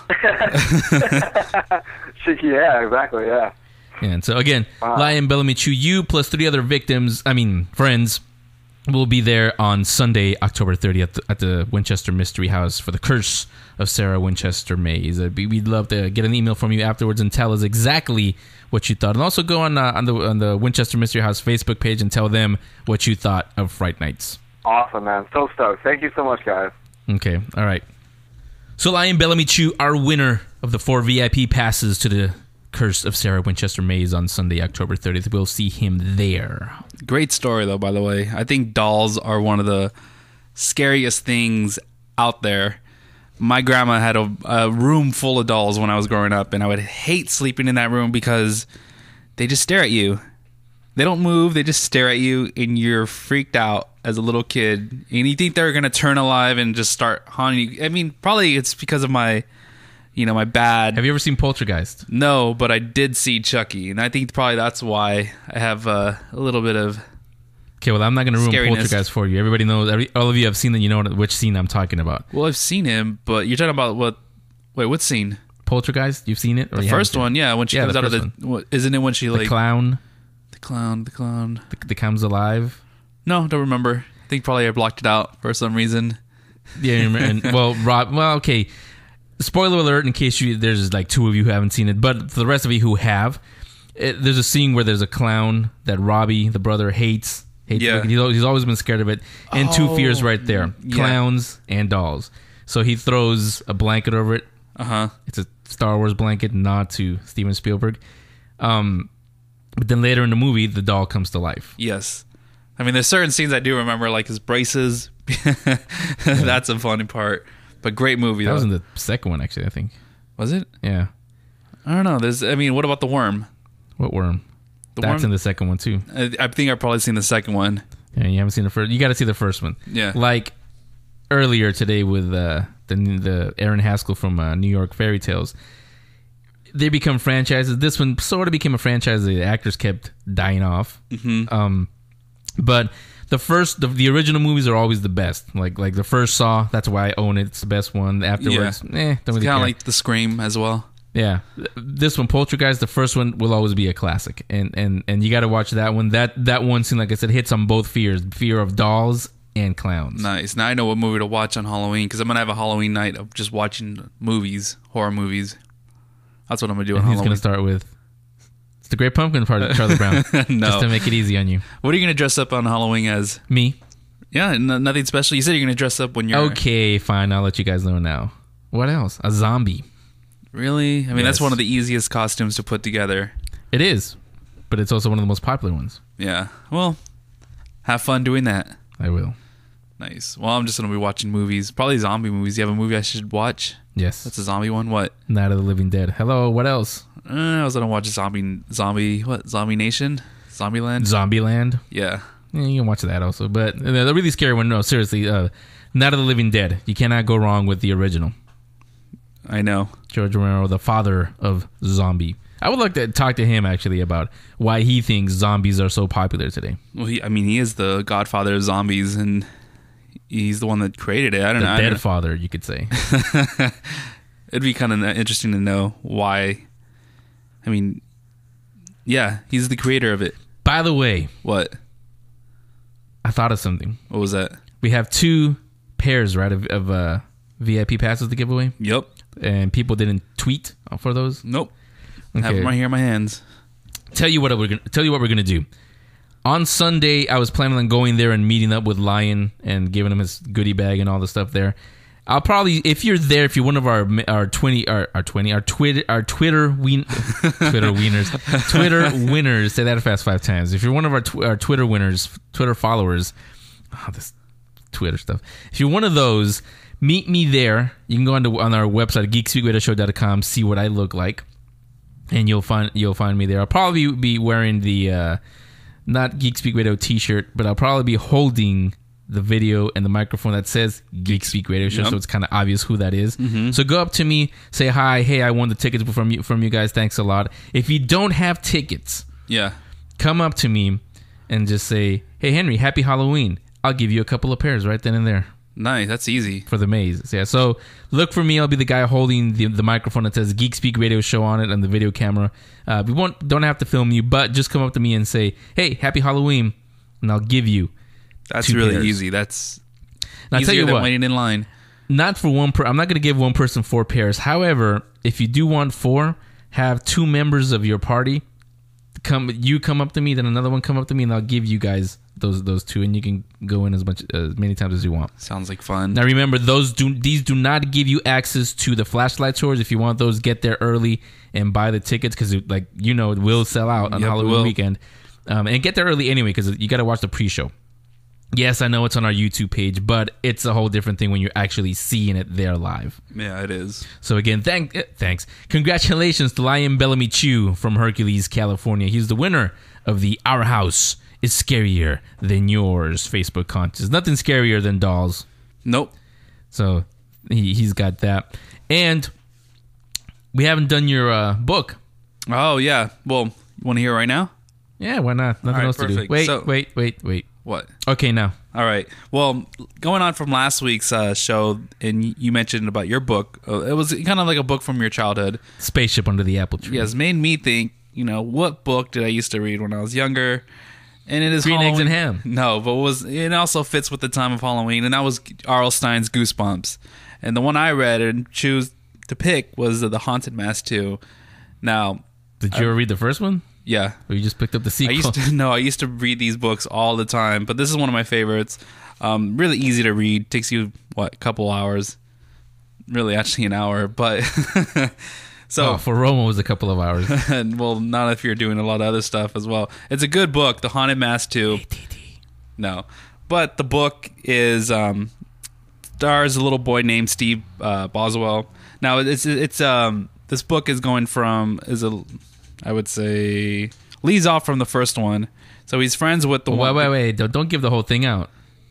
Yeah, exactly. Yeah. And so again, Lion Bellamy Chew, you plus 3 other friends, will be there on Sunday, October 30th at the Winchester Mystery House for the Curse of Sarah Winchester Mays. We'd love to get an email from you afterwards and tell us exactly what you thought, and also go on the Winchester Mystery House Facebook page and tell them what you thought of Fright Nights. Awesome, man. So stoked. Thank you so much, guys. Okay, all right. So Lion Bellamy Chew, our winner of the 4 VIP passes to the Curse of Sarah Winchester Mays on Sunday, October 30th. We'll see him there. Great story, though, by the way. I think dolls are one of the scariest things out there. My grandma had a room full of dolls when I was growing up, and I would hate sleeping in that room because they just stare at you. They don't move, they just stare at you, and you're freaked out as a little kid. And you think they're going to turn alive and just start haunting you. I mean, probably it's because of my bad... Have you ever seen Poltergeist? No, but I did see Chucky, and I think probably that's why I have a little bit of... Okay, well, I'm not going to ruin scariness. Poltergeist for you. Everybody knows, all of you have seen it, you know which scene I'm talking about. Well, I've seen him, but you're talking about what... Wait, what scene? Poltergeist? You've seen it? The first one, yeah, when she comes out of the... Isn't it when she, the clown? The clown. The comes alive? No, don't remember. I think probably I blocked it out for some reason. Yeah, okay. Spoiler alert in case there's like 2 of you who haven't seen it, but for the rest of you who have, there's a scene where there's a clown that Robbie, the brother, hates. Yeah. He's always been scared of it. And 2 fears right there. Clowns and dolls. So he throws a blanket over it. Uh-huh. It's a Star Wars blanket, nod to Steven Spielberg. But then later in the movie, the doll comes to life. Yes. I mean, there's certain scenes I do remember, like his braces. That's a funny part. But great movie, That though. was in the second one, actually, I think. Was it? Yeah. I don't know. What about the worm? What worm? That's in the second one, too. I think I've probably seen the second one. Yeah, you haven't seen the first. You got to see the first one. Yeah. Like earlier today with the Aaron Haskell from New York Fairy Tales. They become franchises. This one sort of became a franchise. The actors kept dying off. Mm-hmm. But the original movies are always the best. Like the first Saw, that's why I own it. It's the best one. Afterwards, don't really kind care. of like the Scream as well. Yeah, this one, Poltergeist, the first one will always be a classic, and you got to watch that one. That one scene, like I said, hits on both fears: fear of dolls and clowns. Nice. Now I know what movie to watch on Halloween, because I'm gonna have a Halloween night of just watching movies, horror movies. That's what I'm gonna do on Halloween. Halloween. Who's gonna start with? It's the Great Pumpkin part of Charlie Brown. No. Just to make it easy on you. What are you gonna dress up on Halloween as? Me. Yeah, nothing special. You said you're gonna dress up when you're... Okay, fine. I'll let you guys know now. What else? A zombie. Really? I mean, Yes. that's one of the easiest costumes to put together. It is, but it's also one of the most popular ones. Yeah. Well, have fun doing that. I will. Nice. Well, I'm just gonna be watching movies. Probably zombie movies. You have a movie I should watch? Yes. That's a zombie one? What? Night of the Living Dead. Hello, what else? I was gonna watch Zombie Nation? Zombieland? Zombieland. Yeah. You can watch that also. But the really scary one, no, seriously, Night of the Living Dead. You cannot go wrong with the original. I know. George Romero, the father of zombie. I would like to talk to him, actually, about why he thinks zombies are so popular today. Well, he is the godfather of zombies, and he's the one that created it. I don't know. The dead father, you could say. It'd be kind of interesting to know why. I mean, yeah, he's the creator of it. By the way. What? I thought of something. What was that? We have 2 pairs, right, of VIP passes to give away. Yep. And people didn't tweet for those. Nope. Okay. Have them right here in my hands. Tell you what we're gonna do. On Sunday, I was planning on going there and meeting up with Lion and giving him his goodie bag and all the stuff there. I'll probably, if you're there, if you're one of our Twitter winners, say that fast 5 times. If you're one of our Twitter winners, Twitter followers, this Twitter stuff. If you're one of those, meet me there. You can go on our website, geekspeakradioshow.com, see what I look like, and you'll find me there. I'll probably be wearing the not Geek Speak Radio T-shirt, but I'll probably be holding the video and the microphone that says Geek Speak Radio Show, Yep. so it's kind of obvious who that is. Mhm. So go up to me, say hi, hey, I won the tickets from you guys, thanks a lot. If you don't have tickets, Yeah. come up to me and just say, hey, Henry, happy Halloween. I'll give you a couple of pairs right then and there. Nice. That's easy. For the maze. Yeah. So look for me. I'll be the guy holding the microphone that says Geek Speak Radio Show on it and the video camera. We don't have to film you, but just come up to me and say, hey, happy Halloween, and I'll give you That's 2 really pairs. easy. That's And I'll easier tell you than what, waiting in line. not for one I'm not going to give one person 4 pairs. However, if you do want 4, have 2 members of your party come up to me, then another one come up to me, and I'll give you guys those 2, and you can go in as many times as you want. Sounds like fun. Now remember, these do not give you access to the flashlight tours. If you want those, get there early and buy the tickets, because it will sell out on Yep, it Halloween will. weekend. And get there early anyway, because you got to watch the pre-show. Yes, I know it's on our YouTube page, but it's a whole different thing when you're actually seeing it there live. Yeah, it is. So again, thanks. Congratulations to Lion Bellamy Chew from Hercules, California. He's the winner of the Our House is Scarier Than Yours Facebook contest. Nothing scarier than dolls. Nope. So he's got that. And we haven't done your book. Oh, yeah. Well, you want to hear it right now? Yeah, why not? Nothing All right, else to do. perfect. Wait, So- wait. What? Okay, now. All right. Well, going on from last week's show, and you mentioned about your book. It was kind of like a book from your childhood. Spaceship Under the Apple Tree. Yes, made me think, what book did I used to read when I was younger? And it is Green Eggs and Halloween. Ham. No, but it also fits with the time of Halloween, and that was R.L. Stein's Goosebumps. And the one I read and choose to pick was The Haunted Mask 2. Now, did you ever read the first one? Yeah. Or you just picked up the sequel? I used to read these books all the time, but this is one of my favorites. Really easy to read. Takes you, a couple hours. Really, actually an hour, but... So for Roma it was a couple of hours. Well, not if you're doing a lot of other stuff as well. It's a good book, The Haunted Mask 2. No. But the book is... stars a little boy named Steve Boswell. Now, it's this book is going from... I would say leads off from the first one. So he's friends with the one. Wait. Don't give the whole thing out.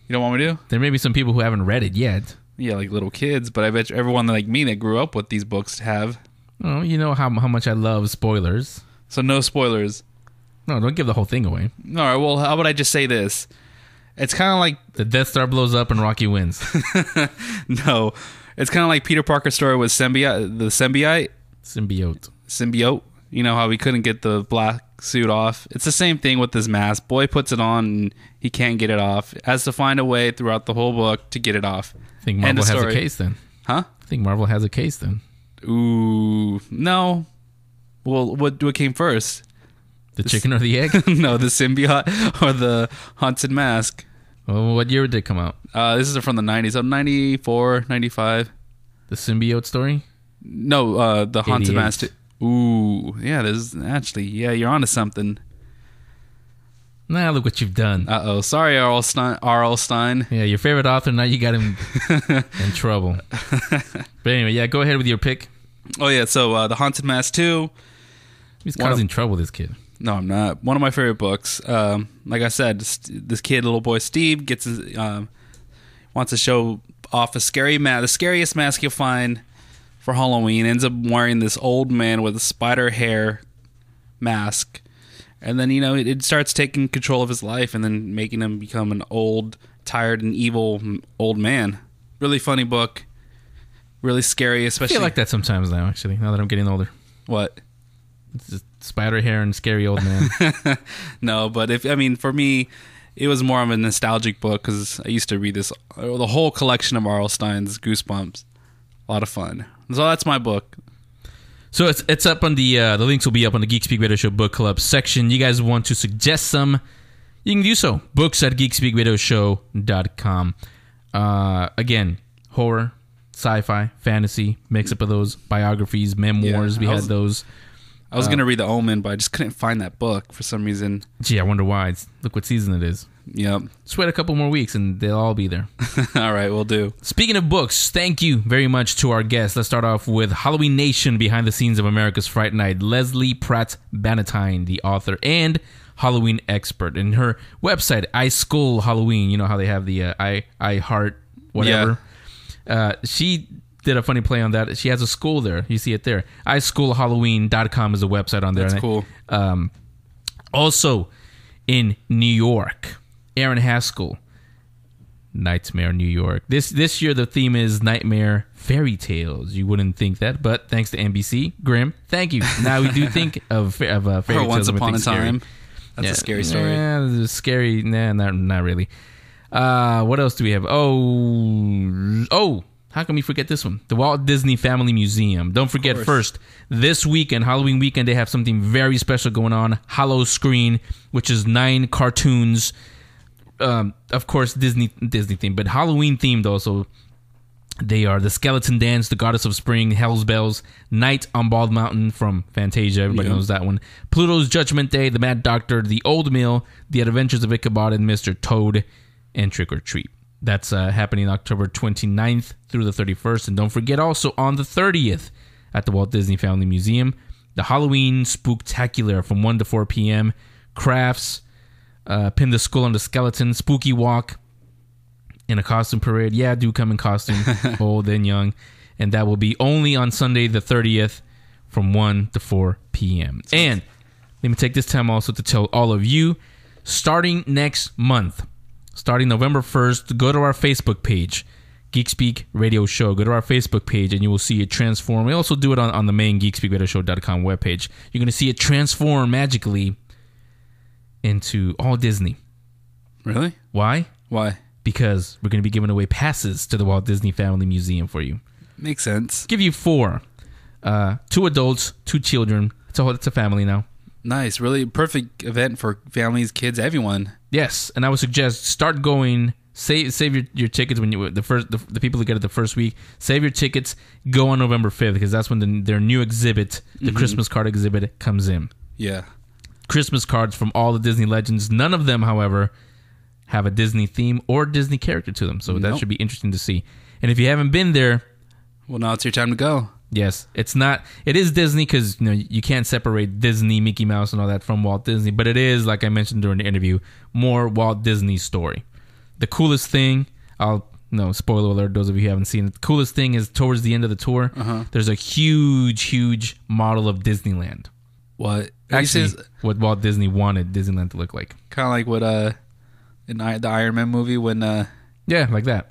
You don't want me to? There may be some people who haven't read it yet. Yeah, like little kids. But I bet everyone like me that grew up with these books have. Oh, you know how much I love spoilers. So no spoilers. No, don't give the whole thing away. All right, well, how about I just say this? It's kind of like... The Death Star blows up and Rocky wins. No. It's kind of like Peter Parker's story with the symbiote. Symbiote. You know how he couldn't get the black suit off? It's the same thing with this mask. Boy puts it on and he can't get it off. Has to find a way throughout the whole book to get it off. I think Marvel has a case then. Huh? I think Marvel has a case then. Ooh, no. Well, what came first? The chicken or the egg? No, the symbiote or the haunted mask. Well, what year did it come out? This is from the 90s. So 94, 95. The symbiote story? No, the haunted 88. mask. Ooh, yeah, there's actually, you're onto something. Nah, look what you've done. Uh-oh. Sorry, R.L. Stein. Yeah, your favorite author, now you got him in trouble. But anyway, yeah, go ahead with your pick. Oh, yeah, so The Haunted Mask 2. He's causing trouble, this kid. No, I'm not. One of my favorite books. Like I said, this kid, little boy Steve, gets his, wants to show off a scary mask, the scariest mask you'll find for Halloween. Ends up wearing this old man with a spider hair mask. And then, it starts taking control of his life and then making him become an old, tired, and evil old man. Really funny book. Really scary, especially... I feel like that sometimes now, actually, now that I'm getting older. What? It's just spider hair and scary old man. No, but for me, it was more of a nostalgic book because I used to read the whole collection of R.L. Stein's Goosebumps. A lot of fun. So that's my book. So it's up on the links will be up on the Geek Speak Radio Show book club section. You guys want to suggest some, you can do so. Books at geekspeakradioshow.com. Again, horror, sci-fi, fantasy, mix up of those, biographies, memoirs. We had those. I was going to read The Omen, but I just couldn't find that book for some reason. Gee, I wonder why. Look what season it is. Yep. Just wait a couple more weeks and they'll all be there. All right, we'll do. Speaking of books, thank you very much to our guests. Let's start off with Halloween Nation, behind the scenes of America's Fright Night. Leslie Pratt Bannatyne, the author, and Halloween expert. And her website, iSchool Halloween, you know how they have the I Heart whatever. Yeah. She did a funny play on that. She has a school there. You see it there. iSchoolHalloween.com is a website on there. That's cool. Also in New York, Aaron Haskell, Nightmare New York. This year the theme is Nightmare Fairy Tales. You wouldn't think that, but thanks to NBC, Grimm, thank you. Now we do think of fairy tales. Once Upon a Time. That's a scary story. Yeah, scary. Nah, not really. What else do we have? Oh, how can we forget this one? The Walt Disney Family Museum. Don't forget, first, this weekend, Halloween weekend, they have something very special going on. Hallowscreen, which is 9 cartoons. Of course, Disney themed, but Halloween themed also. They are The Skeleton Dance, The Goddess of Spring, Hell's Bells, Night on Bald Mountain from Fantasia. Everybody knows that one. Pluto's Judgment Day, The Mad Doctor, The Old Mill, The Adventures of Ichabod and Mr. Toad, and Trick or Treat. That's happening October 29th through the 31st. And don't forget also on the 30th at the Walt Disney Family Museum, the Halloween Spooktacular from 1 to 4 p.m. Crafts, Pin the Skull on the Skeleton, Spooky Walk, in a costume parade. Yeah, do come in costume, old and young. And that will be only on Sunday the 30th from 1 to 4 p.m. And let me take this time also to tell all of you, starting next month, starting November 1st, go to our Facebook page, Geek Speak Radio Show. Go to our Facebook page and you will see it transform. We also do it on the main GeekSpeakRadioshow.com webpage. You're going to see it transform magically into all Disney. Really? Why? Why? Because we're going to be giving away passes to the Walt Disney Family Museum for you. Makes sense. Give you 4. 2 adults, 2 children. It's a family now. Nice. Really perfect event for families, kids, everyone. Yes. And I would suggest start going. Save your tickets when you the people who get it the first week. Save your tickets. Go on November 5th because that's when their new exhibit, the Christmas card exhibit, comes in. Yeah. Christmas cards from all the Disney legends. None of them, however, have a Disney theme or Disney character to them. So that should be interesting to see. And if you haven't been there, well, now it's your time to go. Yes, it's not. It is Disney because you can't separate Disney, Mickey Mouse, and all that from Walt Disney. But it is, like I mentioned during the interview, more Walt Disney story. The coolest thing, spoiler alert, those of you who haven't seen it. The coolest thing is towards the end of the tour, there's a huge model of Disneyland. What? Actually, what Walt Disney wanted Disneyland to look like. Kind of like what in the Iron Man movie when... Yeah, like that.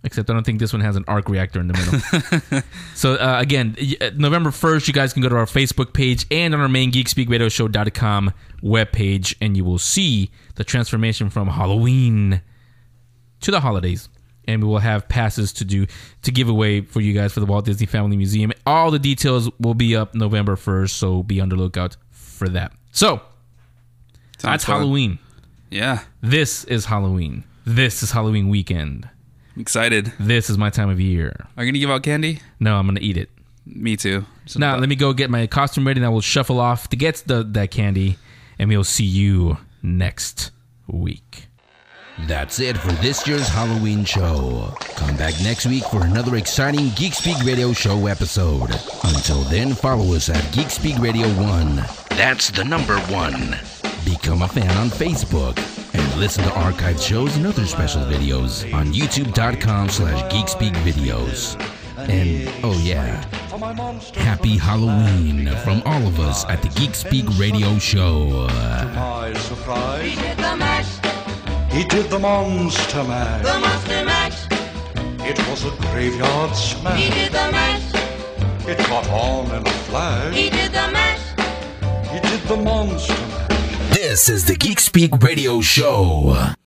Except I don't think this one has an arc reactor in the middle. So, again, November 1st, you guys can go to our Facebook page and on our main GeekSpeakRadioshow.com webpage, and you will see the transformation from Halloween to the holidays. And we will have passes to give away for you guys for the Walt Disney Family Museum. All the details will be up November 1st, so be on the lookout for that. So, that's Halloween. Yeah. This is Halloween. This is Halloween weekend. I'm excited. This is my time of year. Are you going to give out candy? No, I'm going to eat it. Me too. Now, let me go get my costume ready, and I will shuffle off to get that candy, and we'll see you next week. That's it for this year's Halloween show. Come back next week for another exciting Geek Speak Radio Show episode. Until then, follow us at Geek Speak Radio 1. That's the number 1. Become a fan on Facebook. And listen to archived shows and other special videos on youtube.com/geekspeakvideos. And, oh yeah, happy Halloween from all of us at the Geek Speak Radio Show. To my surprise, he did the mash. He did the monster mash. The monster mash. It was a graveyard smash. He did the mash. It caught on in a flash. He did the mash. He did the monster mash. This is the Geek Speak Radio Show.